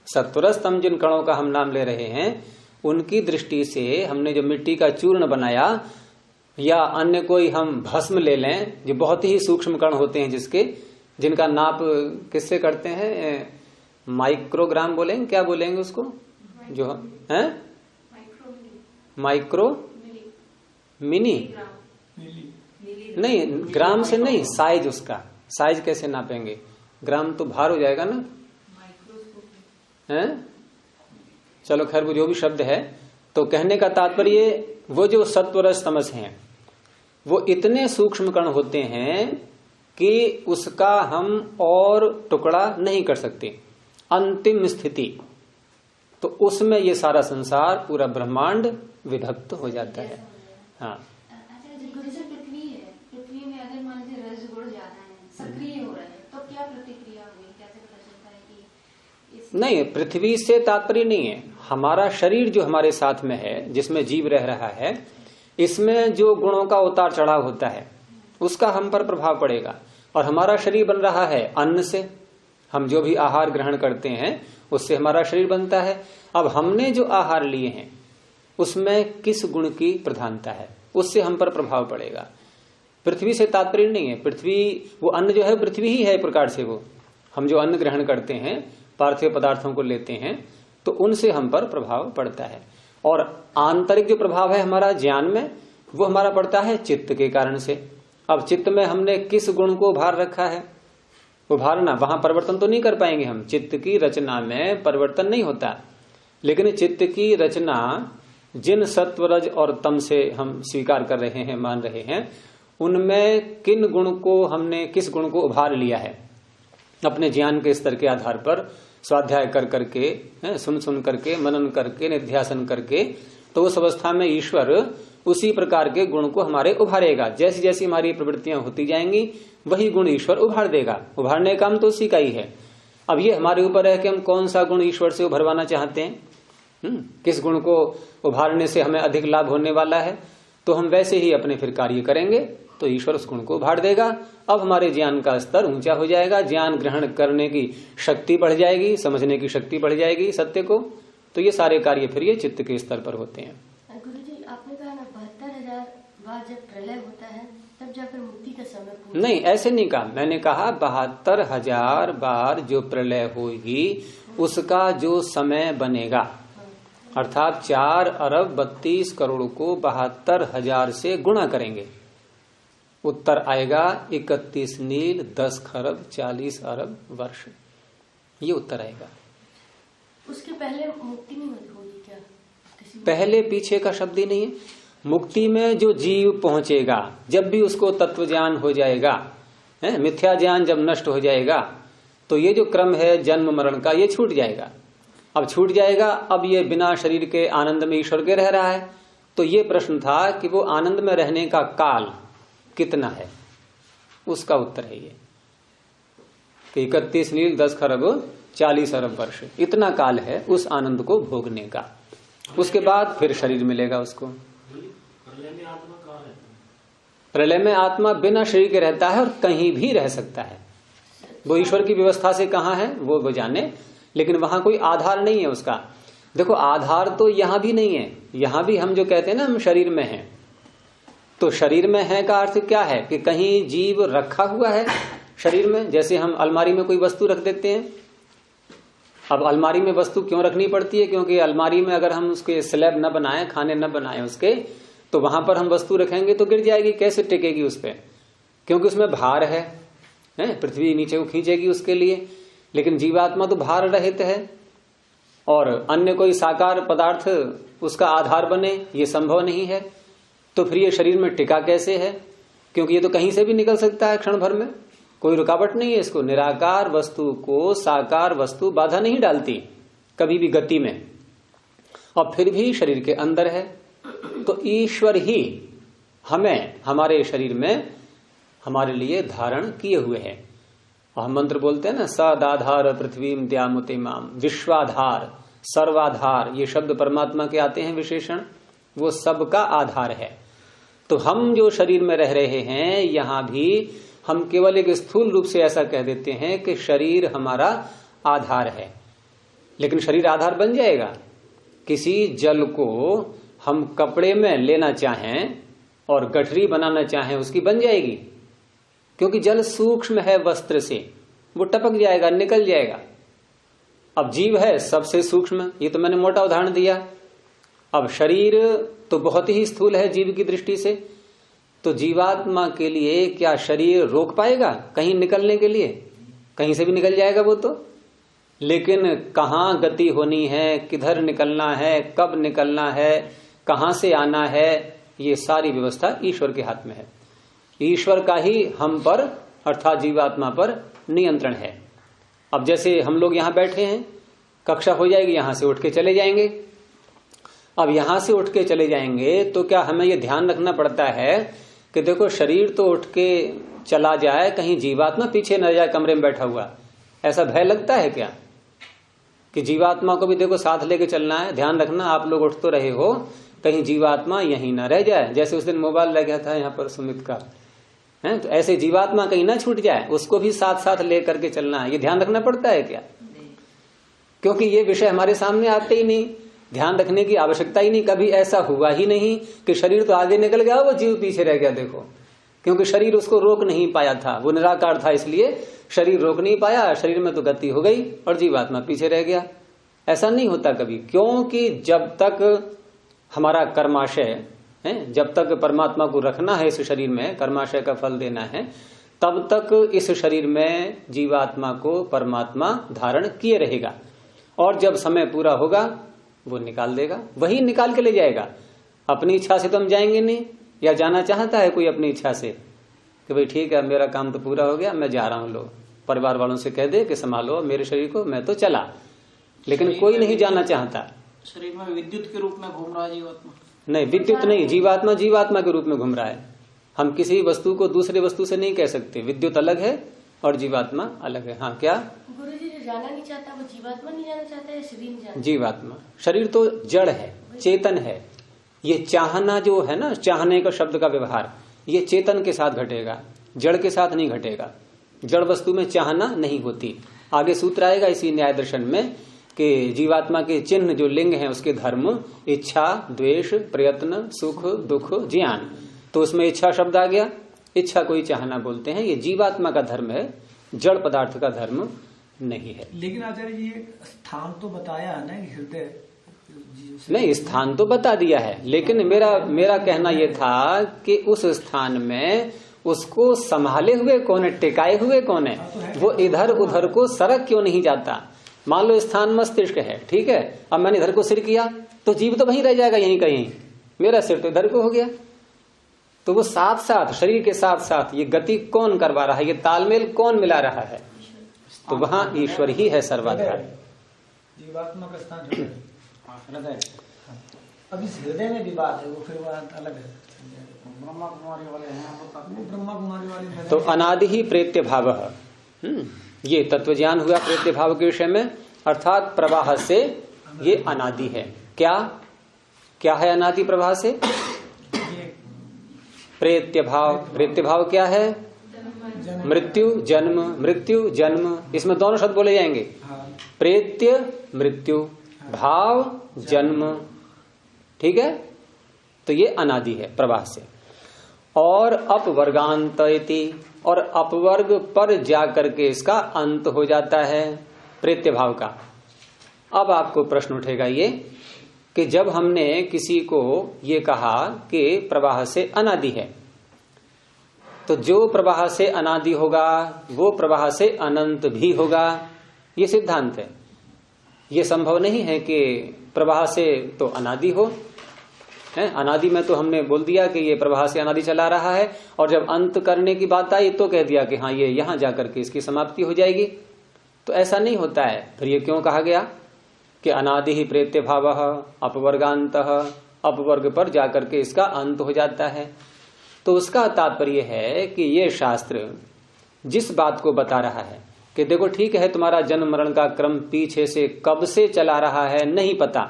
सत्वरज तम जिन कणों का हम नाम ले रहे हैं, उनकी दृष्टि से हमने जो मिट्टी का चूर्ण बनाया, या अन्य कोई हम भस्म ले लें, जो बहुत ही सूक्ष्म कण होते हैं, जिनका नाप किससे करते हैं? माइक्रोग्राम बोलेंगे, क्या बोलेंगे उसको? जो है माइक्रो मिनी, नहीं ग्राम से नहीं, साइज, उसका साइज कैसे नापेंगे? ग्राम तो भार हो जाएगा ना, है? चलो खैर, वो जो भी शब्द है, तो कहने का तात्पर्य वो जो सत्वरज तमस हैं, वो इतने सूक्ष्म कण होते हैं कि उसका हम और टुकड़ा नहीं कर सकते, अंतिम स्थिति। तो उसमें ये सारा संसार, पूरा ब्रह्मांड विभक्त हो जाता है। हाँ, पृथ्वी है, पृथ्वी में अगर मान लीजिए रज गुण ज्यादा है, सक्रिय हो रहे हैं, तो क्या प्रतिक्रिया हुई? कैसे पता चलता है कि नहीं, पृथ्वी से तात्पर्य नहीं है। हमारा शरीर जो हमारे साथ में है, जिसमें जीव रह रहा है, इसमें जो गुणों का उतार चढ़ाव होता है, उसका हम पर प्रभाव पड़ेगा। और हमारा शरीर बन रहा है अन्न से, हम जो भी आहार ग्रहण करते हैं उससे हमारा शरीर बनता है। अब हमने जो आहार लिए हैं उसमें किस गुण की प्रधानता है, उससे हम पर प्रभाव पड़ेगा। पृथ्वी से तात्पर्य नहीं है। पृथ्वी, वो अन्न जो है पृथ्वी ही है एक प्रकार से। वो हम जो अन्न ग्रहण करते हैं, पार्थिव पदार्थों को लेते हैं, तो उनसे हम पर प्रभाव पड़ता है। और आंतरिक जो प्रभाव है हमारा ज्ञान में, वो हमारा पड़ता है चित्त के कारण से। अब चित्त में हमने किस गुण को उभार रखा है, उभारना, वहां परिवर्तन तो नहीं कर पाएंगे हम। चित्त की रचना में परिवर्तन नहीं होता, लेकिन चित्त की रचना जिन सत्वरज और तम से हम स्वीकार कर रहे हैं, मान रहे हैं, उनमें किन गुण को हमने, किस गुण को उभार लिया है, अपने ज्ञान के स्तर के आधार पर स्वाध्याय कर करके, सुन सुन करके, मनन करके, निध्यासन करके, तो उस अवस्था में ईश्वर उसी प्रकार के गुण को हमारे उभारेगा। जैसी जैसी हमारी प्रवृत्तियां होती जाएंगी वही गुण ईश्वर उभार देगा। उभारने का काम तो उसी का ही है। अब ये हमारे ऊपर है कि हम कौन सा गुण ईश्वर से उभरवाना चाहते हैं, किस गुण को उभारने से हमें अधिक लाभ होने वाला है, तो हम वैसे ही अपने फिर कार्य करेंगे तो ईश्वर उस गुण को उभार देगा। अब हमारे ज्ञान का स्तर ऊंचा हो जाएगा, ज्ञान ग्रहण करने की शक्ति बढ़ जाएगी, समझने की शक्ति बढ़ जाएगी सत्य को। तो ये सारे कार्य फिर ये चित्त के स्तर पर होते हैं। गुरुजी, आपने कहा ना 72,000 बार जब प्रलय होता है तब जाकर मुक्ति का समय पूरा। नहीं, ऐसे नहीं कहा। मैंने कहा 72,000 बार जो प्रलय होगी उसका जो समय बनेगा, अर्थात 4 अरब 32 करोड़ को 72,000 से गुणा करेंगे, उत्तर आएगा 31 नील 10 खरब 40 अरब वर्ष। ये उत्तर आएगा। उसके पहले मुक्ति नहीं होगी क्या? पहले पीछे का शब्द ही नहीं है। मुक्ति में जो जीव पहुंचेगा, जब भी उसको तत्व ज्ञान हो जाएगा, मिथ्या ज्ञान जब नष्ट हो जाएगा, तो ये जो क्रम है जन्म मरण का, ये छूट जाएगा। अब छूट जाएगा। अब ये बिना शरीर के आनंद में ईश्वर के रह रहा है। तो ये प्रश्न था कि वो आनंद में रहने का काल कितना है, उसका उत्तर है ये कि 31 नील 10 खरब 40 अरब वर्ष, इतना काल है उस आनंद को भोगने का। उसके बाद फिर शरीर मिलेगा उसको। प्रलय में आत्मा बिना शरीर के रहता है और कहीं भी रह सकता है। वो ईश्वर की व्यवस्था से कहाँ है वो जाने, लेकिन वहां कोई आधार नहीं है उसका। देखो, आधार तो यहां भी नहीं है। यहां भी हम जो कहते हैं ना हम शरीर में हैं, तो शरीर में है का अर्थ क्या है कि कहीं जीव रखा हुआ है शरीर में। जैसे हम अलमारी में कोई वस्तु रख देते हैं। अब अलमारी में वस्तु क्यों रखनी पड़ती है? क्योंकि अलमारी में अगर हम उसके स्लैब न बनाए, खाने न बनाए उसके, तो वहां पर हम वस्तु रखेंगे तो गिर जाएगी, कैसे टिकेगी उस पर? क्योंकि उसमें भार है, पृथ्वी नीचे को खींचेगी उसके लिए। लेकिन जीवात्मा तो भार रहित है और अन्य कोई साकार पदार्थ उसका आधार बने, ये संभव नहीं है। तो फिर ये शरीर में टिका कैसे है? क्योंकि ये तो कहीं से भी निकल सकता है क्षण भर में, कोई रुकावट नहीं है इसको। निराकार वस्तु को साकार वस्तु बाधा नहीं डालती कभी भी गति में, और फिर भी शरीर के अंदर है। तो ईश्वर ही हमें हमारे शरीर में हमारे लिए धारण किए हुए हैं। और हम मंत्र बोलते हैं ना, सदाधार पृथ्वीम द्यामुते माम, विश्वाधार, सर्वाधार, ये शब्द परमात्मा के आते हैं विशेषण, वो सबका आधार है। तो हम जो शरीर में रह रहे हैं, यहां भी हम केवल एक स्थूल रूप से ऐसा कह देते हैं कि शरीर हमारा आधार है। लेकिन शरीर आधार बन जाएगा। किसी जल को हम कपड़े में लेना चाहें और गठरी बनाना चाहें, उसकी बन जाएगी, क्योंकि जल सूक्ष्म है वस्त्र से, वो टपक जाएगा, निकल जाएगा। अब जीव है सबसे सूक्ष्म, ये तो मैंने मोटा उदाहरण दिया। अब शरीर तो बहुत ही स्थूल है जीव की दृष्टि से। तो जीवात्मा के लिए क्या शरीर रोक पाएगा कहीं निकलने के लिए? कहीं से भी निकल जाएगा वो तो। लेकिन कहाँ गति होनी है, किधर निकलना है, कब निकलना है, कहाँ से आना है, ये सारी व्यवस्था ईश्वर के हाथ में है। ईश्वर का ही हम पर अर्थात जीवात्मा पर नियंत्रण है। अब जैसे हम लोग यहाँ बैठे हैं, कक्षा हो जाएगी, यहां से उठ के चले जाएंगे। अब यहां से उठ के चले जाएंगे तो क्या हमें यह ध्यान रखना पड़ता है कि देखो शरीर तो उठ के चला जाए, कहीं जीवात्मा पीछे न जाए कमरे में बैठा हुआ? ऐसा भय लगता है क्या कि जीवात्मा को भी देखो साथ लेके चलना है? ध्यान रखना, आप लोग उठ तो रहे हो, कहीं जीवात्मा यहीं ना रह जाए। जैसे उस दिन मोबाइल लग गया था यहाँ पर सुमित का, है तो ऐसे जीवात्मा कहीं ना छूट जाए, उसको भी साथ साथ लेकर के चलना है। ये ध्यान रखना पड़ता है क्या? क्योंकि ये विषय हमारे सामने आते ही नहीं, ध्यान रखने की आवश्यकता ही नहीं। कभी ऐसा हुआ ही नहीं कि शरीर तो आगे निकल गया, वो जीव पीछे रह गया। देखो, क्योंकि शरीर उसको रोक नहीं पाया था, वो निराकार था, इसलिए शरीर रोक नहीं पाया। शरीर में तो गति हो गई और जीवात्मा पीछे रह गया। ऐसा नहीं होता कभी, क्योंकि जब तक हमारा कर्माशय है, जब तक परमात्मा को रखना है इस शरीर में, कर्माशय का फल देना है, तब तक इस शरीर में जीवात्मा को परमात्मा धारण किए रहेगा। और जब समय पूरा होगा वो निकाल देगा, वही निकाल के ले जाएगा। अपनी इच्छा से तो हम जाएंगे नहीं। या जाना चाहता है कोई अपनी इच्छा से कि भाई ठीक है मेरा काम तो पूरा हो गया, मैं जा रहा हूं, लो परिवार वालों से कह दे कि संभालो मेरे शरीर को, मैं तो चला, लेकिन कोई नहीं जाना चाहता। शरीर में विद्युत के रूप में घूम रहा है जीवात्मा। नहीं, विद्युत नहीं, जीवात्मा जीवात्मा के रूप में घूम रहा है। हम किसी वस्तु को दूसरे वस्तु से नहीं कह सकते, विद्युत अलग है और जीवात्मा अलग है। हाँ, क्या गुरुजी जो जाना नहीं चाहता वो जीवात्मा नहीं जाना चाहता है, शरीर नहीं जाना? जीवात्मा। शरीर तो जड़ है, चेतन है। ये चाहना जो है ना, चाहने का शब्द का व्यवहार, ये चेतन के साथ घटेगा, जड़ के साथ नहीं घटेगा। जड़ वस्तु में चाहना नहीं होती। आगे सूत्र आएगा इसी न्याय दर्शन में कि जीवात्मा के चिन्ह जो लिंग हैं उसके धर्म इच्छा, द्वेष, प्रयत्न, सुख, दुख, ज्ञान। तो उसमें इच्छा शब्द आ गया, इच्छा को ही चाहना बोलते हैं। ये जीवात्मा का धर्म है, जड़ पदार्थ का धर्म नहीं है। लेकिन आचार्य जी ये स्थान तो बताया है ना कि हृदय, नहीं, स्थान तो बता दिया है, लेकिन मेरा कहना यह था कि उस स्थान में उसको संभाले हुए कौन है, टिकाए हुए कौन है, वो इधर उधर को सरक क्यों नहीं जाता। मान लो स्थान मस्तिष्क है, ठीक है, अब मैंने इधर को सिर किया तो जीव तो वहीं रह जाएगा, यहीं कहीं, मेरा सिर तो इधर को हो गया। तो वो साथ साथ, शरीर के साथ साथ ये गति कौन करवा रहा है, ये तालमेल कौन मिला रहा है, तो वहां ईश्वर ही है सर्वाधार। जीवात्मा का स्थान हृदय। अब इस हृदय में विवाद है, वो फिर बात अलग है। ब्रह्मा कुमारी वाले हैं, वो ब्रह्मा कुमारी वाले। तो अनादि ही प्रेत्य भाव, ये तत्व ज्ञान हुआ प्रेत्य भाव के विषय में, अर्थात प्रवाह से ये अनादि है। क्या है अनादि प्रवाह से? प्रेत्य भाव। प्रेत्य भाव क्या है? मृत्यु जन्म, मृत्यु जन्म, इसमें दोनों शब्द बोले जाएंगे। प्रेत्य मृत्यु, भाव जन्म, ठीक है। तो ये अनादि है प्रवाह से। और अपवर्गांत इति, और अपवर्ग पर जाकर के इसका अंत हो जाता है प्रेत्य भाव का। अब आपको प्रश्न उठेगा ये कि जब हमने किसी को ये कहा कि प्रवाह से अनादि है, तो जो प्रवाह से अनादि होगा वो प्रवाह से अनंत भी होगा, ये सिद्धांत है। ये संभव नहीं है कि प्रवाह से तो अनादि हो, है अनादि में तो हमने बोल दिया कि ये प्रवाह से अनादि चला रहा है, और जब अंत करने की बात आई तो कह दिया कि हाँ ये यहां जाकर के इसकी समाप्ति हो जाएगी। तो ऐसा नहीं होता है। फिर ये क्यों कहा गया कि अनादि ही प्रेत्य भाव अपवर्गांत, अपवर्ग पर जाकर के इसका अंत हो जाता है। तो उसका तात्पर्य है कि ये शास्त्र जिस बात को बता रहा है कि देखो ठीक है, तुम्हारा जन्म मरण का क्रम पीछे से कब से चला रहा है नहीं पता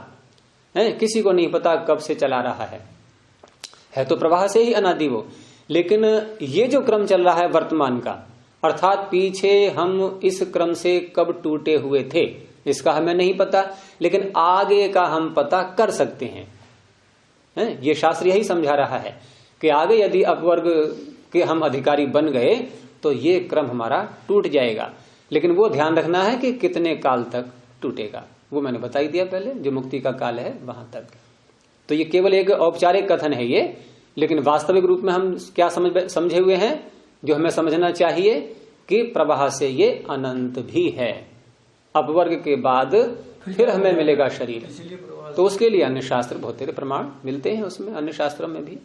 है, किसी को नहीं पता कब से चला रहा है तो प्रवाह से ही अनादि वो। लेकिन ये जो क्रम चल रहा है वर्तमान का, अर्थात पीछे हम इस क्रम से कब टूटे हुए थे इसका हमें नहीं पता, लेकिन आगे का हम पता कर सकते हैं। ये शास्त्र यही समझा रहा है कि आगे यदि अपवर्ग के हम अधिकारी बन गए तो ये क्रम हमारा टूट जाएगा, लेकिन वो ध्यान रखना है कि कितने काल तक टूटेगा, वो मैंने बता ही दिया पहले, जो मुक्ति का काल है वहां तक। तो ये केवल एक औपचारिक कथन है ये, लेकिन वास्तविक रूप में हम क्या समझे हुए हैं, जो हमें समझना चाहिए कि प्रवाह से ये अनंत भी है, अपवर्ग के बाद फिर हमें मिलेगा शरीर। तो उसके लिए अन्य शास्त्र बहुत सारे प्रमाण मिलते हैं उसमें, अन्य शास्त्रों में भी।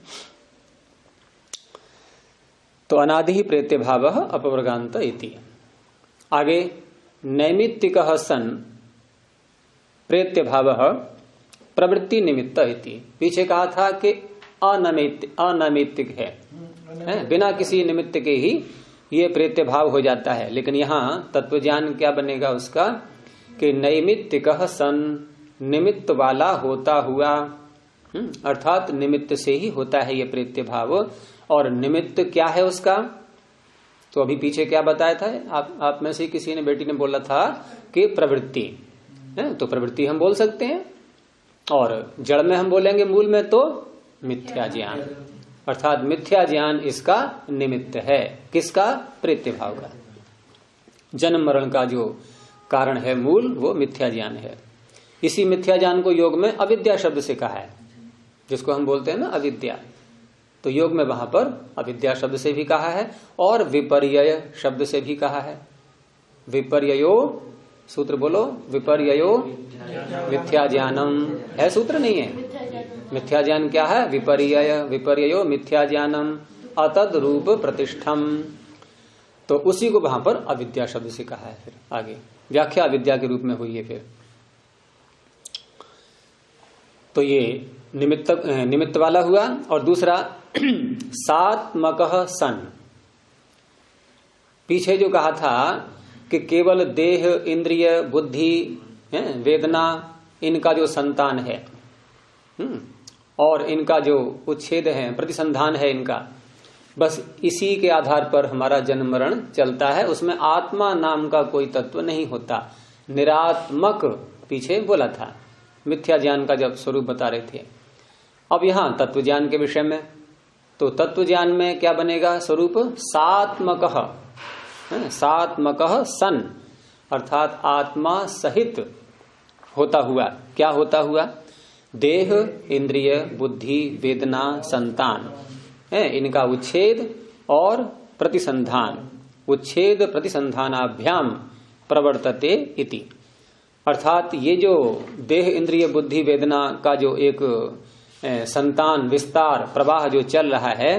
तो अनादि ही प्रेत्य भाव अपवर्गांत इति। आगे नैमित्तिक सन प्रेत्य भाव प्रवृत्ति निमित्त इति। पीछे कहा था कि अनैमित्तिक है, बिना किसी निमित्त के ही ये प्रेत्य भाव हो जाता है। लेकिन यहाँ तत्वज्ञान क्या बनेगा उसका कि नैमित्तिक सन, निमित्त वाला होता हुआ, अर्थात निमित्त से ही होता है ये प्रेत्य भाव। और निमित्त क्या है उसका, तो अभी पीछे क्या बताया था, आप में से किसी ने, बेटी ने बोला था कि प्रवृत्ति है, तो प्रवृत्ति हम बोल सकते हैं। और जड़ में हम बोलेंगे मूल में तो मिथ्या ज्ञान, अर्थात मिथ्या ज्ञान इसका निमित्त है। किसका? प्रेत्य भाव का। जन्म मरण का जो कारण है मूल, वो मिथ्या ज्ञान है। इसी मिथ्या ज्ञान को योग में अविद्या शब्द से कहा है, जिसको हम बोलते हैं ना अविद्या। तो योग में वहां पर अविद्या शब्द से भी कहा है और विपर्यय शब्द से भी कहा है। विपर्ययो, सूत्र बोलो, विपर्ययो मिथ्या ज्ञानम है, सूत्र नहीं है। मिथ्या ज्ञान क्या है? विपर्यय, विपर्ययो मिथ्या ज्ञानम अतद रूप प्रतिष्ठम। तो उसी को वहां पर अविद्या शब्द से कहा है। फिर आगे व्याख्या अविद्या के रूप में हुई है। फिर तो ये निमित्त वाला हुआ। और दूसरा सात्मकः सन, पीछे जो कहा था कि केवल देह इंद्रिय बुद्धि वेदना इनका जो संतान है और इनका जो उच्छेद है प्रतिसंधान है इनका, बस इसी के आधार पर हमारा जन्म मरण चलता है। उसमें आत्मा नाम का कोई तत्व नहीं होता, निरात्मक पीछे बोला था, मिथ्या ज्ञान का जब स्वरूप बता रहे थे। अब यहां तत्व ज्ञान के विषय में, तो तत्व ज्ञान में क्या बनेगा स्वरूप? सात्मकः, सात्मकः सन, अर्थात आत्मा सहित होता हुआ। क्या होता हुआ? देह इंद्रिय बुद्धि वेदना संतान, इनका उच्छेद और प्रतिसंधान, उच्छेद प्रतिसंधानाभ्याम प्रवर्तते इति। अर्थात ये जो देह इंद्रिय बुद्धि वेदना का जो एक संतान विस्तार प्रवाह जो चल रहा है,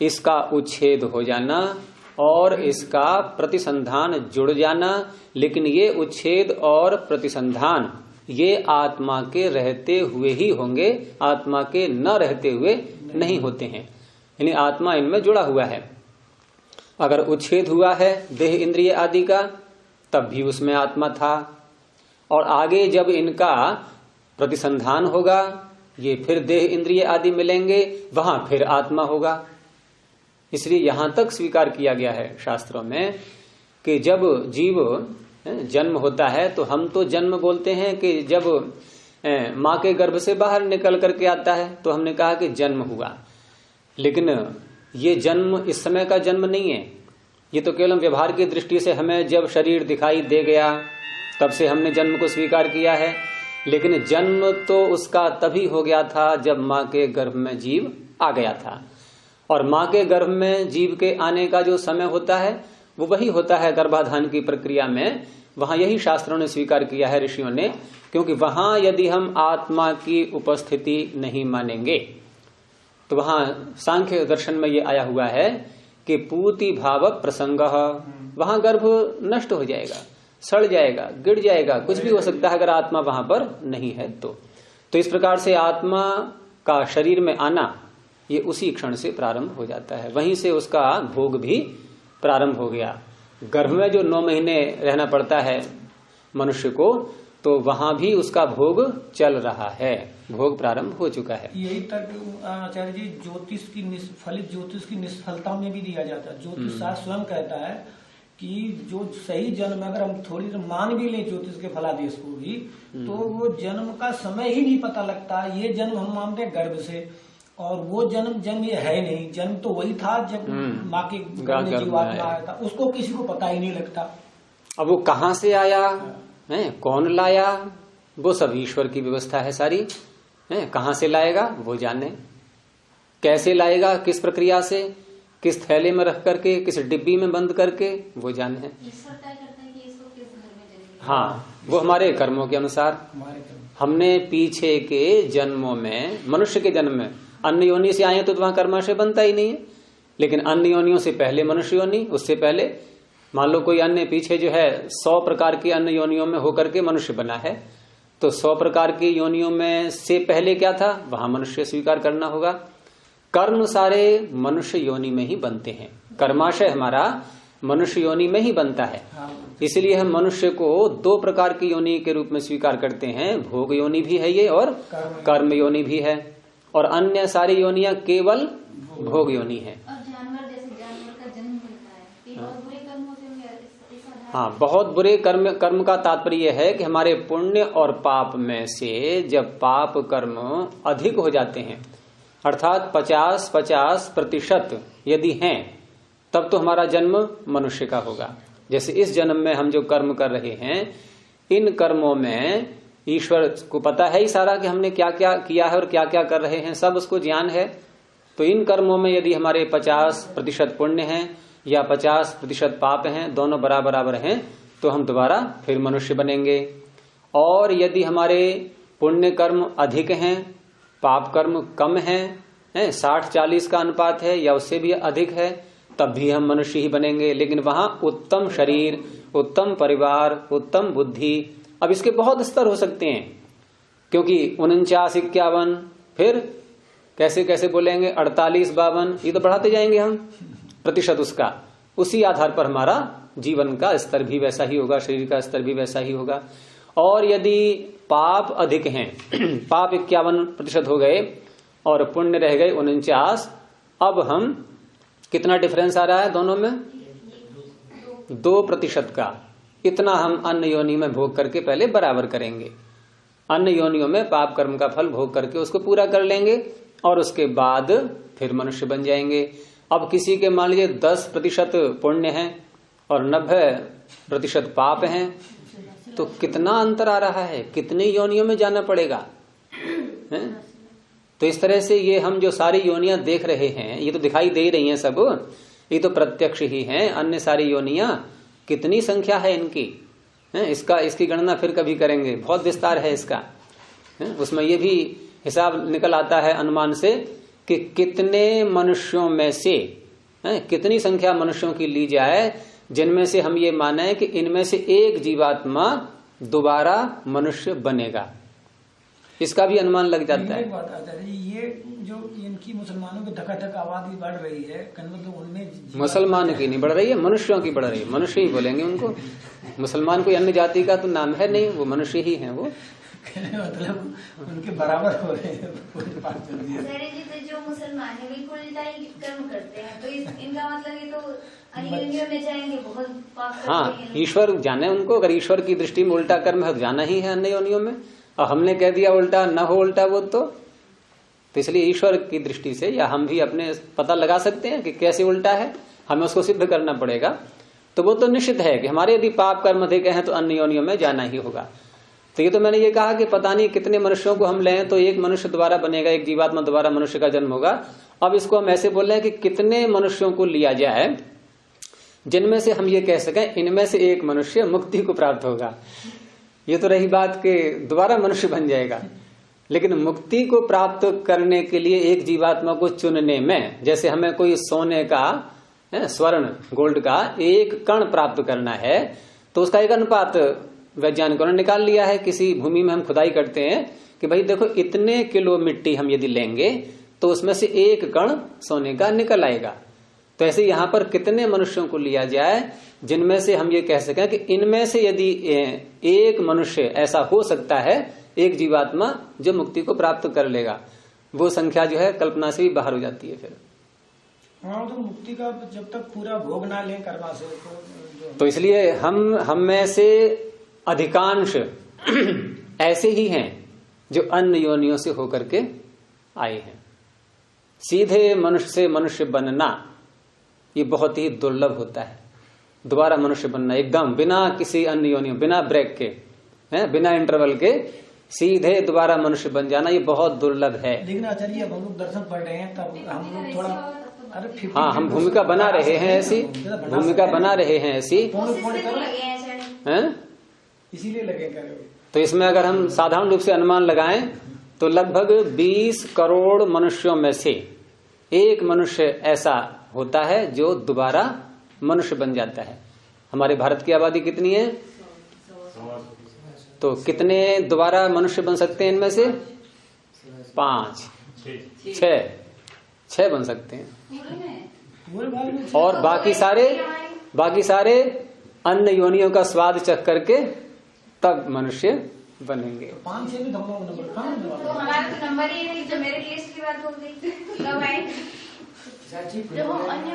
इसका उच्छेद हो जाना और इसका प्रतिसंधान जुड़ जाना। लेकिन ये उच्छेद और प्रतिसंधान ये आत्मा के रहते हुए ही होंगे, आत्मा के न रहते हुए नहीं होते हैं। यानी आत्मा इनमें जुड़ा हुआ है। अगर उच्छेद हुआ है देह इंद्रिय आदि का, तब भी उसमें आत्मा था, और आगे जब इनका प्रतिसंधान होगा, ये फिर देह इंद्रिय आदि मिलेंगे, वहां फिर आत्मा होगा। इसलिए यहां तक स्वीकार किया गया है शास्त्रों में कि जब जीव जन्म होता है, तो हम तो जन्म बोलते हैं कि जब मां के गर्भ से बाहर निकल करके आता है तो हमने कहा कि जन्म हुआ। लेकिन ये जन्म इस समय का जन्म नहीं है, ये तो केवल व्यवहार की दृष्टि से हमें जब शरीर दिखाई दे गया तब से हमने जन्म को स्वीकार किया है। लेकिन जन्म तो उसका तभी हो गया था जब मां के गर्भ में जीव आ गया था, और मां के गर्भ में जीव के आने का जो समय होता है वो वही होता है गर्भाधान की प्रक्रिया में। वहां यही शास्त्रों ने स्वीकार किया है, ऋषियों ने, क्योंकि वहां यदि हम आत्मा की उपस्थिति नहीं मानेंगे तो वहां सांख्य दर्शन में ये आया हुआ है कि पूति भाव प्रसंग, वहां गर्भ नष्ट हो जाएगा, सड़ जाएगा, गिर जाएगा, कुछ भी हो सकता है अगर आत्मा वहां पर नहीं है तो इस प्रकार से आत्मा का शरीर में आना ये उसी क्षण से प्रारंभ हो जाता है, वहीं से उसका भोग भी प्रारंभ हो गया। गर्भ में जो 9 महीने रहना पड़ता है मनुष्य को, तो वहां भी उसका भोग चल रहा है, भोग प्रारंभ हो चुका है। यही तक आचार्य जी ज्योतिष की फलित ज्योतिष की निष्फलता में भी दिया जाता है। ज्योतिष शास्त्र स्वयं कहता है कि जो सही जन्म, अगर हम थोड़ी मान भी ले ज्योतिष के फलादेश को भी, तो वो जन्म का समय ही नहीं पता लगता। ये जन्म हम मानते हैं गर्भ से, और वो जन्म ये है नहीं। जन्म तो वही था जब माँ के गर्भ में जीवात्मा आया था, उसको किसी को पता ही नहीं लगता। अब वो कहाँ से आया है, कौन लाया, वो सब ईश्वर की व्यवस्था है सारी है। कहाँ से लाएगा वो जाने, कैसे लाएगा, किस प्रक्रिया से, किस थैले में रख करके, किस डिब्बी में बंद करके, वो जाने। ईश्वर तय करते हैं कि इसको किस घर में जन्म। हाँ, वो हमारे कर्मों के अनुसार। हमने पीछे के जन्मों में, मनुष्य के जन्म में अन्य योनि से आए तो वहां कर्माशय बनता ही नहीं है। लेकिन अन्य योनियों से पहले मनुष्य योनि, उससे पहले मान लो कोई अन्य पीछे जो है 100 प्रकार की अन्य योनियों में होकर के मनुष्य बना है, तो 100 प्रकार की योनियों में से पहले क्या था वहां मनुष्य स्वीकार करना होगा। कर्म सारे मनुष्य योनि में ही बनते हैं, कर्माशय हमारा मनुष्य योनि में ही बनता है। इसलिए हम मनुष्य को 2 प्रकार की योनि के रूप में स्वीकार करते हैं, भोग योनि भी है ये और कर्म योनि भी है, और अन्य सारी योनियां केवल भोग योनि है। और जानवर, जैसे जानवर का जन्म मिलता है, तो बहुत बुरे कर्म होते होंगे। हाँ, बहुत बुरे कर्म का तात्पर्य है कि हमारे पुण्य और पाप में से जब पाप कर्म अधिक हो जाते हैं, अर्थात 50-50% यदि हैं, तब तो हमारा जन्म मनुष्य का होगा। जैसे इस जन्म में हम जो कर्म कर रहे हैं, इन कर्मों में ईश्वर को पता है ही सारा कि हमने क्या क्या किया है और क्या क्या कर रहे हैं, सब उसको ज्ञान है। तो इन कर्मों में यदि हमारे 50% पुण्य हैं या 50% पाप हैं, दोनों बराबर हैं, तो हम दोबारा फिर मनुष्य बनेंगे। और यदि हमारे पुण्य कर्म अधिक हैं, पाप कर्म कम हैं, 60-40 का अनुपात है या उससे भी अधिक है, तब भी हम मनुष्य ही बनेंगे, लेकिन वहां उत्तम शरीर, उत्तम परिवार, उत्तम बुद्धि, अब इसके बहुत स्तर हो सकते हैं, क्योंकि 49, 51, फिर कैसे कैसे बोलेंगे 48, 52, ये तो बढ़ाते जाएंगे हम प्रतिशत उसका। उसी आधार पर हमारा जीवन का स्तर भी वैसा ही होगा, शरीर का स्तर भी वैसा ही होगा। और यदि पाप अधिक हैं, पाप 51% हो गए और पुण्य रह गए 49, अब हम कितना डिफरेंस आ रहा है दोनों में? 2% का। इतना हम अन्य योनि में भोग करके पहले बराबर करेंगे, अन्य योनियों में पाप कर्म का फल भोग करके उसको पूरा कर लेंगे और उसके बाद फिर मनुष्य बन जाएंगे। अब किसी के मान लीजिए 10% पुण्य है और 90% पाप हैं, तो कितना अंतर आ रहा है, कितनी योनियों में जाना पड़ेगा है? तो इस तरह से ये हम जो सारी योनियां देख रहे हैं, ये तो दिखाई दे रही हैं सब, ये तो प्रत्यक्ष ही हैं। अन्य सारी योनियां कितनी संख्या है इनकी है? इसकी गणना फिर कभी करेंगे, बहुत विस्तार है इसका है? उसमें ये भी हिसाब निकल आता है अनुमान से कि कितने मनुष्यों में से कितनी संख्या मनुष्यों की ली जाए जिनमें से हम ये माने कि इनमें से एक जीवात्मा दोबारा मनुष्य बनेगा, इसका भी अनुमान लग जाता है। एक बात आचार्य जी, ये जो इनकी मुसलमानों की धकाधक आबादी बढ़ रही है, मतलब उनमें मुसलमान की नहीं बढ़ रही है, मनुष्यों की बढ़ रही है। मनुष्य ही बोलेंगे उनको, मुसलमान कोई अन्य जाति का तो नाम है नहीं, वो मनुष्य ही है। वो मतलब उनके बराबर हो रहे हैं। आचार्य जी, तो जो मुसलमान है बिल्कुल उल्टा ही कर्म करते हैं, तो इनका मतलब ये तो अन्य में जाएंगे, बहुत पाप करते हाँ, हैं। ईश्वर जाने उनको, अगर ईश्वर की दृष्टि में उल्टा कर्म है तो जाना ही है अन्य योनियों में। और हमने कह दिया उल्टा न हो, उल्टा वो तो इसलिए ईश्वर की दृष्टि से, या हम भी अपने पता लगा सकते हैं कि कैसे उल्टा है, हमें उसको सिद्ध करना पड़ेगा। तो वो तो निश्चित है कि हमारे यदि पाप कर्म अधिक हैं तो अन्य योनियों में जाना ही होगा। तो ये तो मैंने ये कहा कि पता नहीं कितने मनुष्यों को हम लें तो एक मनुष्य दोबारा बनेगा, एक जीवात्मा दोबारा मनुष्य का जन्म होगा। अब इसको हम ऐसे बोल रहे हैं कि कितने मनुष्यों को लिया जाए जिनमें से हम ये कह सकें इनमें से एक मनुष्य मुक्ति को प्राप्त होगा। ये तो रही बात कि दोबारा मनुष्य बन जाएगा, लेकिन मुक्ति को प्राप्त करने के लिए एक जीवात्मा को चुनने में, जैसे हमें कोई सोने का, स्वर्ण गोल्ड का एक कण प्राप्त करना है, तो उसका एक अनुपात वैज्ञानिकों ने निकाल लिया है। किसी भूमि में हम खुदाई करते हैं कि भाई देखो इतने किलो मिट्टी हम यदि लेंगे तो उसमें से एक कण सोने का निकल आएगा। तो ऐसे यहाँ पर कितने मनुष्यों को लिया जाए जिनमें से हम ये कह सकें कि इनमें से यदि एक मनुष्य ऐसा हो सकता है, एक जीवात्मा जो मुक्ति को प्राप्त कर लेगा, वो संख्या जो है कल्पना से भी बाहर हो जाती है फिर। हाँ, तो मुक्ति का जब तक पूरा भोग ना लें कर्मा से तो इसलिए हम में से अधिकांश ऐसे ही हैं जो अन्य योनियों से होकर के आए हैं। सीधे मनुष्य से मनुष्य बनना ये बहुत ही दुर्लभ होता है। दोबारा मनुष्य बनना एकदम बिना किसी अन्य योनियों, बिना ब्रेक के, बिना इंटरवल के सीधे दोबारा मनुष्य बन जाना ये बहुत दुर्लभ है। लेकिन आचार्य अब हम लोग दर्शन पढ़ रहे हैं, तब हम लोग थोड़ा हाँ, हम भूमिका बना रहे हैं ऐसी, भूमिका बना रहे हैं ऐसी, इसीलिए लगे कर। तो इसमें अगर हम साधारण रूप से अनुमान लगाएं तो लगभग 20 करोड़ मनुष्यों में से एक मनुष्य ऐसा होता है जो दोबारा मनुष्य बन जाता है। हमारे भारत की आबादी कितनी है? तो कितने दोबारा मनुष्य बन सकते हैं इनमें से? 5, 6 बन सकते हैं। और बाकी सारे अन्य योनियों का स्वाद चख करके तब मनुष्य बनेंगे। 5-6 भी धमों नंबर तो हमारा तो नंबर ही नहीं, जो मेरे लिस्ट की बात हो गई कब आए।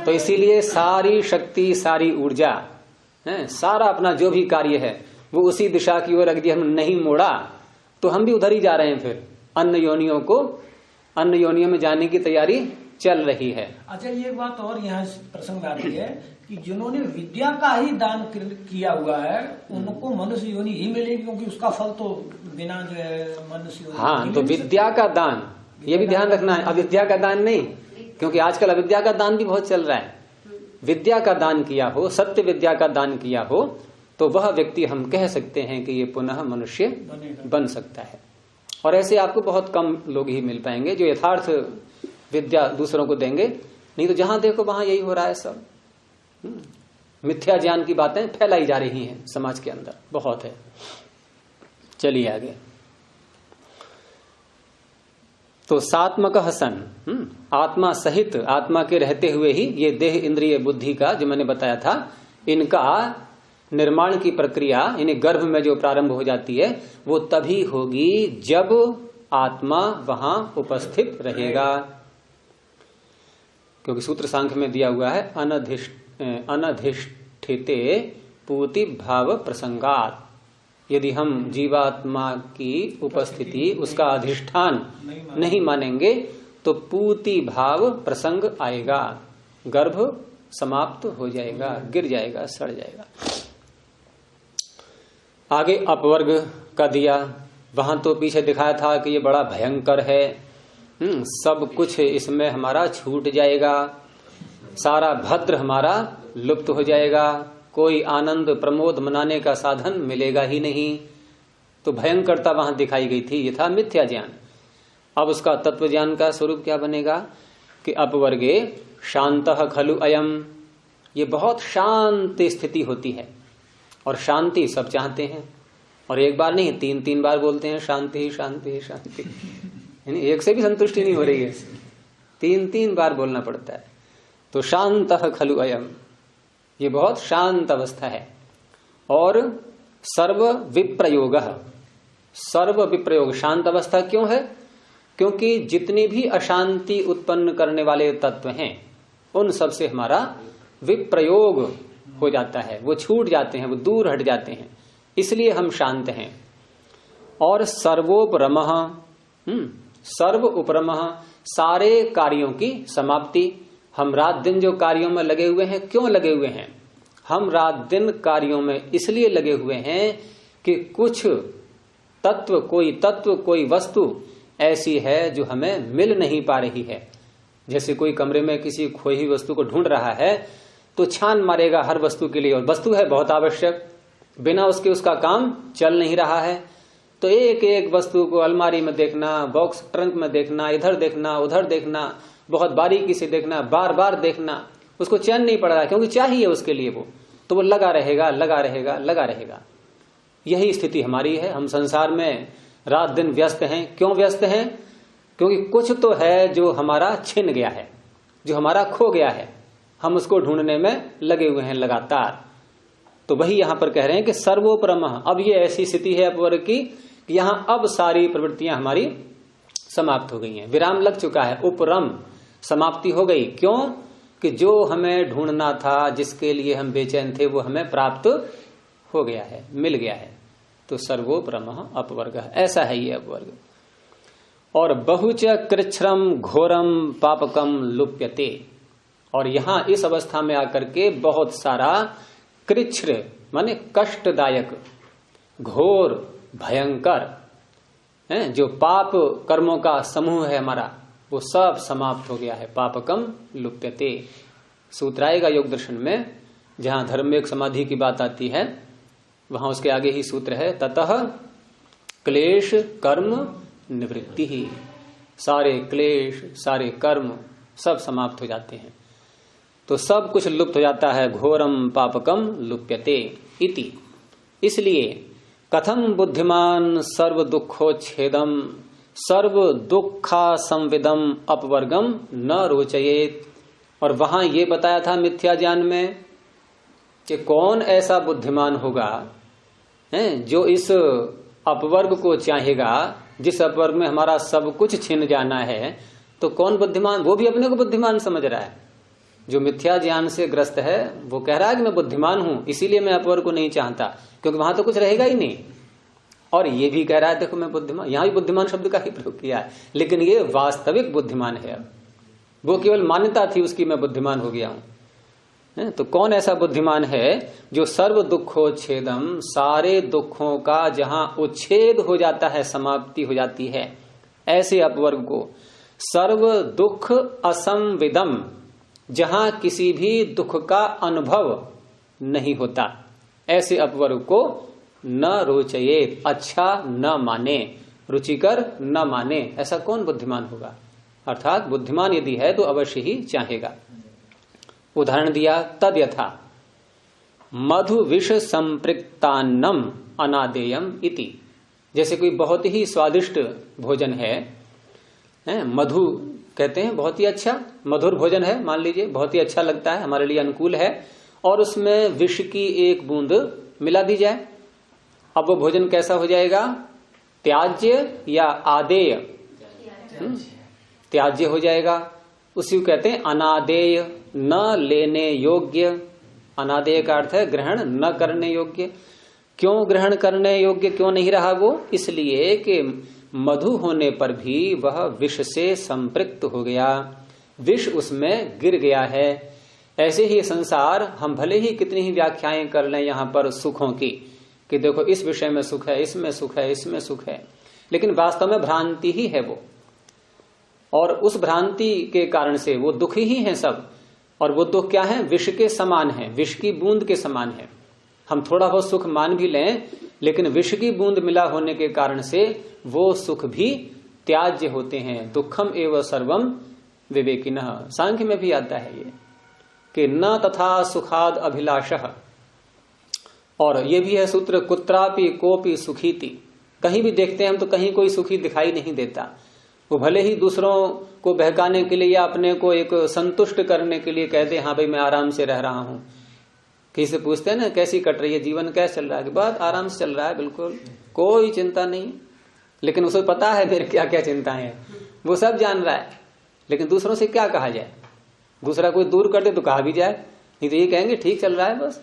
तो इसीलिए सारी शक्ति, सारी ऊर्जा, सारा अपना जो भी कार्य है वो उसी दिशा की ओर अगर हम नहीं मोड़ा तो हम भी उधर ही जा रहे हैं। फिर अन्य योनियों में जाने की तैयारी चल रही है। अच्छा, ये बात और यहाँ प्रसंग आती है कि जिन्होंने विद्या का ही दान किया हुआ है उनको मनुष्य योनि ही मिलेगी, क्योंकि उसका फल तो बिना जो है मनुष्य योनि। हाँ, तो विद्या का दान ये भी ध्यान रखना है, अविद्या का दान नहीं, क्योंकि आजकल अविद्या का दान भी बहुत चल रहा है। विद्या का दान किया हो, सत्य विद्या का दान किया हो, तो वह व्यक्ति हम कह सकते हैं कि ये पुनः मनुष्य बन सकता है। और ऐसे आपको बहुत कम लोग ही मिल पाएंगे जो यथार्थ विद्या दूसरों को देंगे, नहीं तो जहां देखो वहां यही हो रहा है सब। मिथ्या ज्ञान की बातें फैलाई जा रही हैं समाज के अंदर, बहुत है। चलिए आगे। तो सात्मक सन, आत्मा सहित, आत्मा के रहते हुए ही ये देह इंद्रिय बुद्धि का जो मैंने बताया था, इनका निर्माण की प्रक्रिया इन्हें गर्भ में जो प्रारंभ हो जाती है वो तभी होगी जब आत्मा वहां उपस्थित रहेगा। क्योंकि सूत्र सांख्य में दिया हुआ है अनधिष्ठिते पूति भाव प्रसंगात। यदि हम जीवात्मा की उपस्थिति, उसका अधिष्ठान नहीं मानेंगे तो पूति भाव प्रसंग आएगा, गर्भ समाप्त हो जाएगा, गिर जाएगा, सड़ जाएगा। आगे अपवर्ग का दिया, वहां तो पीछे दिखाया था कि ये बड़ा भयंकर है, सब कुछ इसमें हमारा छूट जाएगा, सारा भद्र हमारा लुप्त हो जाएगा, कोई आनंद प्रमोद मनाने का साधन मिलेगा ही नहीं। तो भयंकरता वहां दिखाई गई थी, ये था मिथ्या ज्ञान। अब उसका तत्व ज्ञान का स्वरूप क्या बनेगा कि अपवर्गे शांतः खलु अयम, ये बहुत शांत स्थिति होती है, और शांति सब चाहते हैं, और एक बार नहीं 3 बार बोलते हैं शांति शांति शांति, यानी एक से भी संतुष्टि नहीं हो रही है, 3 बार बोलना पड़ता है। तो शांतः खलु अयम, ये बहुत शांत अवस्था है। और सर्व विप्रयोग, सर्व विप्रयोग, शांत अवस्था क्यों है? क्योंकि जितनी भी अशांति उत्पन्न करने वाले तत्व हैं उन सब से हमारा विप्रयोग हो जाता है, वो छूट जाते हैं, वो दूर हट जाते हैं, इसलिए हम शांत हैं। और सर्वोपरमः, सर्व उपरमः, सारे कार्यों की समाप्ति। हम रात दिन जो कार्यों में लगे हुए हैं, क्यों लगे हुए हैं? हम रात दिन कार्यों में इसलिए लगे हुए हैं कि कुछ तत्व, कोई वस्तु ऐसी है जो हमें मिल नहीं पा रही है। जैसे कोई कमरे में किसी खोई हुई वस्तु को ढूंढ रहा है तो छान मारेगा हर वस्तु के लिए, और वस्तु है बहुत आवश्यक, बिना उसके उसका काम चल नहीं रहा है। तो एक एक वस्तु को अलमारी में देखना, बॉक्स ट्रंक में देखना, इधर देखना उधर देखना, बहुत बारीकी से देखना, बार बार देखना, उसको चैन नहीं पड़ रहा, क्योंकि चाहिए उसके लिए वो, तो वो लगा रहेगा लगा रहेगा लगा रहेगा। यही स्थिति हमारी है। हम संसार में रात दिन व्यस्त हैं। क्यों व्यस्त हैं? क्योंकि कुछ तो है जो हमारा छिन गया है, जो हमारा खो गया है, हम उसको ढूंढने में लगे हुए हैं लगातार। तो वही यहां पर कह रहे हैं कि सर्वोपरम, अब ये ऐसी स्थिति है अपवर्ग की कि यहां अब सारी प्रवृत्तियां हमारी समाप्त हो गई हैं, विराम लग चुका है, उपरम, समाप्ति हो गई। क्यों? कि जो हमें ढूंढना था, जिसके लिए हम बेचैन थे, वो हमें प्राप्त हो गया है, मिल गया है। तो सर्वोपरम अपवर्ग, ऐसा है ये अपवर्ग। और बहुच कृच्छ्रम घोरम पापकम लुप्यते, और यहां इस अवस्था में आकर के बहुत सारा कृच्छ्र माने कष्टदायक, घोर, भयंकर है, जो पाप कर्मों का समूह है हमारा, वो सब समाप्त हो गया है। पापकम लुप्यते सूत्र आएगा योग दर्शन में, जहां धर्म समाधि की बात आती है, वहां उसके आगे ही सूत्र है, ततः क्लेश कर्म निवृत्ति ही। सारे क्लेश, सारे कर्म सब समाप्त हो जाते हैं, तो सब कुछ लुप्त हो जाता है। घोरम पापकम लुप्यते इति। इसलिए कथम बुद्धिमान सर्व दुखोच्छेदम सर्व दुखा संविदम अपवर्गम न रोचयेत। और वहां ये बताया था मिथ्या ज्ञान में कि कौन ऐसा बुद्धिमान होगा जो इस अपवर्ग को चाहेगा, जिस अपवर्ग में हमारा सब कुछ छिन जाना है। तो कौन बुद्धिमान? वो भी अपने को बुद्धिमान समझ रहा है। जो मिथ्या ज्ञान से ग्रस्त है वो कह रहा है कि मैं बुद्धिमान हूं, इसीलिए मैं अपवर्ग को नहीं चाहता, क्योंकि वहां तो कुछ रहेगा ही नहीं। और ये भी कह रहा है देखो मैं बुद्धिमान, यहां भी बुद्धिमान शब्द का ही प्रयोग किया है, लेकिन ये वास्तविक बुद्धिमान है। अब वो केवल मान्यता थी उसकी, मैं बुद्धिमान हो गया हूं। तो कौन ऐसा बुद्धिमान है जो सर्व दुखोच्छेदम, सारे दुखों का जहां उच्छेद हो जाता है, समाप्ति हो जाती है, ऐसे अपवर्ग को, सर्व दुख असंविदम, जहां किसी भी दुख का अनुभव नहीं होता, ऐसे अपवर्ग को न रोचयेत, अच्छा न माने, रुचिकर न माने। ऐसा कौन बुद्धिमान होगा? अर्थात बुद्धिमान यदि है तो अवश्य ही चाहेगा। उदाहरण दिया, तद यथा मधु विष संपृक्तान्नम अनादेयम इति। जैसे कोई बहुत ही स्वादिष्ट भोजन है, मधु कहते हैं, बहुत ही अच्छा मधुर भोजन है, मान लीजिए बहुत ही अच्छा लगता है, हमारे लिए अनुकूल है, और उसमें विष की एक बूंद मिला दी जाए, अब वो भोजन कैसा हो जाएगा? त्याज्य या आदेय? त्याज्य हो जाएगा। उसी को कहते हैं अनादेय, न लेने योग्य। अनादेय का अर्थ है ग्रहण न करने योग्य। क्यों ग्रहण करने योग्य क्यों नहीं रहा वो? इसलिए कि मधु होने पर भी वह विष से संपृक्त हो गया, विष उसमें गिर गया है। ऐसे ही संसार, हम भले ही कितनी ही व्याख्याएं कर लें यहाँ पर सुखों की, कि देखो इस विषय में सुख है, इसमें सुख है, इसमें सुख है, लेकिन वास्तव में भ्रांति ही है वो, और उस भ्रांति के कारण से वो दुख ही हैं सब। और वो दुख क्या है? विष के समान है, विष की बूंद के समान है। हम थोड़ा बहुत सुख मान भी लें, लेकिन विष की बूंद मिला होने के कारण से वो सुख भी त्याज्य होते हैं। दुखम एवं सर्वम विवेकिनः, सांख्य में भी आता है ये कि न तथा सुखाद अभिलाषः। और ये भी है सूत्र, कुत्रापि कोपि सुखीति। कहीं भी देखते हैं हम तो कहीं कोई सुखी दिखाई नहीं देता। वो भले ही दूसरों को बहकाने के लिए या अपने को एक संतुष्ट करने के लिए कहते हैं, हाँ भाई मैं आराम से रह रहा हूं। किसी से पूछते हैं ना कैसी कट रही है जीवन, कैसे चल रहा है? बात आराम से चल रहा है, बिल्कुल कोई चिंता नहीं। लेकिन उसे पता है मेरे क्या क्या चिंताएं हैं, वो सब जान रहा है। लेकिन दूसरों से क्या कहा जाए? दूसरा कोई दूर कर दे तो कहा भी जाए, नहीं तो ये कहेंगे ठीक चल रहा है बस।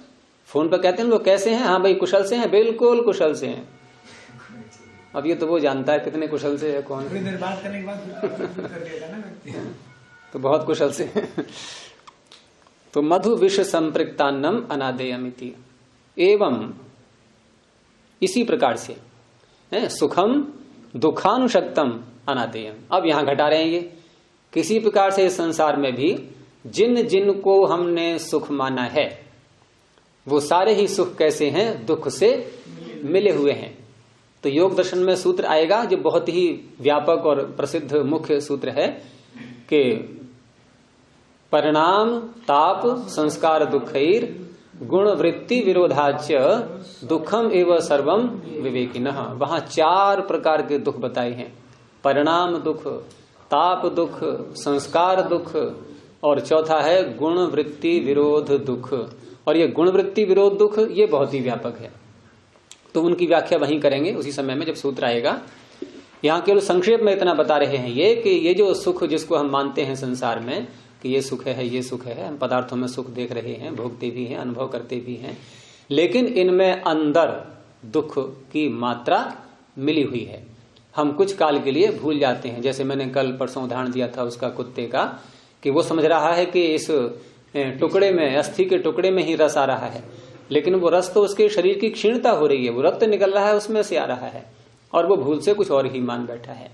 फोन पर कहते हैं लोग कैसे हैं? हाँ भाई कुशल से हैं, बिल्कुल कुशल से हैं। अब ये तो वो जानता है कितने कुशल से है कौन। बात करने के बाद कर देता ना व्यक्ति, तो बहुत कुशल से। तो मधु विष संपृक्तान्नम अनादेयमिति। एवं इसी प्रकार से सुखम दुखानुशक्तम अनादेयम। अब यहां घटा रहे हैं ये, किसी प्रकार से इस संसार में भी जिन जिन को हमने सुख माना है वो सारे ही सुख कैसे हैं? दुख से मिले हुए हैं। तो योग दर्शन में सूत्र आएगा जो बहुत ही व्यापक और प्रसिद्ध मुख्य सूत्र है कि परिणाम ताप संस्कार दुखैर गुण वृत्ति विरोधाच्य दुखम एवं सर्वम विवेकिनः। वहां 4 प्रकार के दुख बताए हैं, परिणाम दुख, ताप दुख, संस्कार दुख, और चौथा है गुण वृत्ति विरोध दुख। और ये गुण वृत्ति विरोध दुख ये बहुत ही व्यापक है, तो उनकी व्याख्या वहीं करेंगे उसी समय में जब सूत्र आएगा। यहाँ केवल संक्षेप में इतना बता रहे हैं ये कि ये जो सुख जिसको हम मानते हैं संसार में कि ये सुख है, ये सुख है, हम पदार्थों में सुख देख रहे हैं, भोगते भी हैं, अनुभव करते भी हैं, लेकिन इनमें अंदर दुख की मात्रा मिली हुई है। हम कुछ काल के लिए भूल जाते हैं। जैसे मैंने कल परसों उदाहरण दिया था उसका कुत्ते का, कि वो समझ रहा है कि इस टुकड़े में, अस्थि के टुकड़े में ही रस आ रहा है, लेकिन वो रस तो उसके शरीर की क्षीणता हो रही है, वो रक्त निकल रहा है उसमें से आ रहा है, और वो भूल से कुछ और ही मान बैठा है।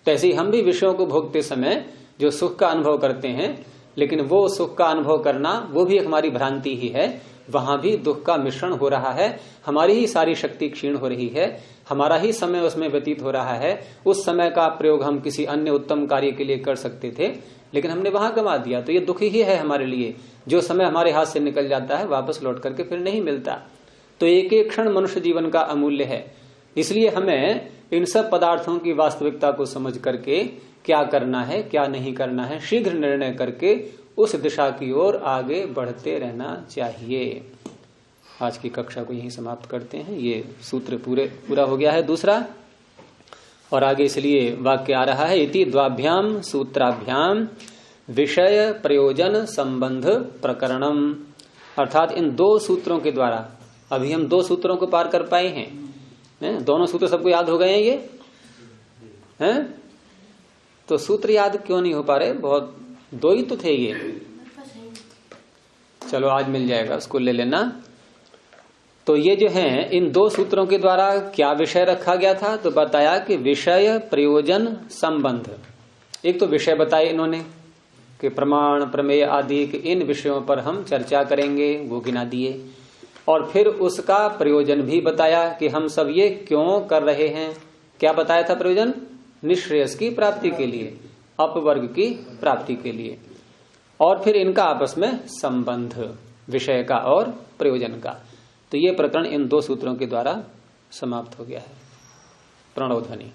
तो ऐसे ही हम भी विषयों को भोगते समय जो सुख का अनुभव करते हैं, लेकिन वो सुख का अनुभव करना वो भी हमारी भ्रांति ही है, वहां भी दुख का मिश्रण हो रहा है, हमारी ही सारी शक्ति क्षीण हो रही है, हमारा ही समय उसमें व्यतीत हो रहा है। उस समय का प्रयोग हम किसी अन्य उत्तम कार्य के लिए कर सकते थे, लेकिन हमने वहां गंवा दिया। तो ये दुख ही है हमारे लिए, जो समय हमारे हाथ से निकल जाता है वापस लौट करके फिर नहीं मिलता। तो एक एक क्षण मनुष्य जीवन का अमूल्य है। इसलिए हमें इन सब पदार्थों की वास्तविकता को समझ करके क्या करना है क्या नहीं करना है शीघ्र निर्णय करके उस दिशा की ओर आगे बढ़ते रहना चाहिए। आज की कक्षा को यहीं समाप्त करते हैं। ये सूत्र पूरा हो गया है दूसरा, और आगे इसलिए वाक्य आ रहा है, इति द्वाभ्याम सूत्राभ्याम विषय प्रयोजन संबंध प्रकरणम। अर्थात इन 2 सूत्रों के द्वारा, अभी हम 2 सूत्रों को पार कर पाए हैं, दोनों सूत्र सबको याद हो गए हैं ये हैं? तो सूत्र याद क्यों नहीं हो पा रहे? बहुत 2 ही तो थे ये। चलो आज मिल जाएगा, उसको ले लेना। तो ये जो है इन 2 सूत्रों के द्वारा क्या विषय रखा गया था? तो बताया कि विषय प्रयोजन संबंध। एक तो विषय बताए इन्होंने कि प्रमाण प्रमेय आदि के इन विषयों पर हम चर्चा करेंगे, वो गिना दिए। और फिर उसका प्रयोजन भी बताया कि हम सब ये क्यों कर रहे हैं। क्या बताया था प्रयोजन? निःश्रेयस की प्राप्ति के लिए, अपवर्ग की प्राप्ति के लिए। और फिर इनका आपस में संबंध, विषय का और प्रयोजन का। तो ये प्रकरण इन 2 सूत्रों के द्वारा समाप्त हो गया है। प्रणव ध्वनि।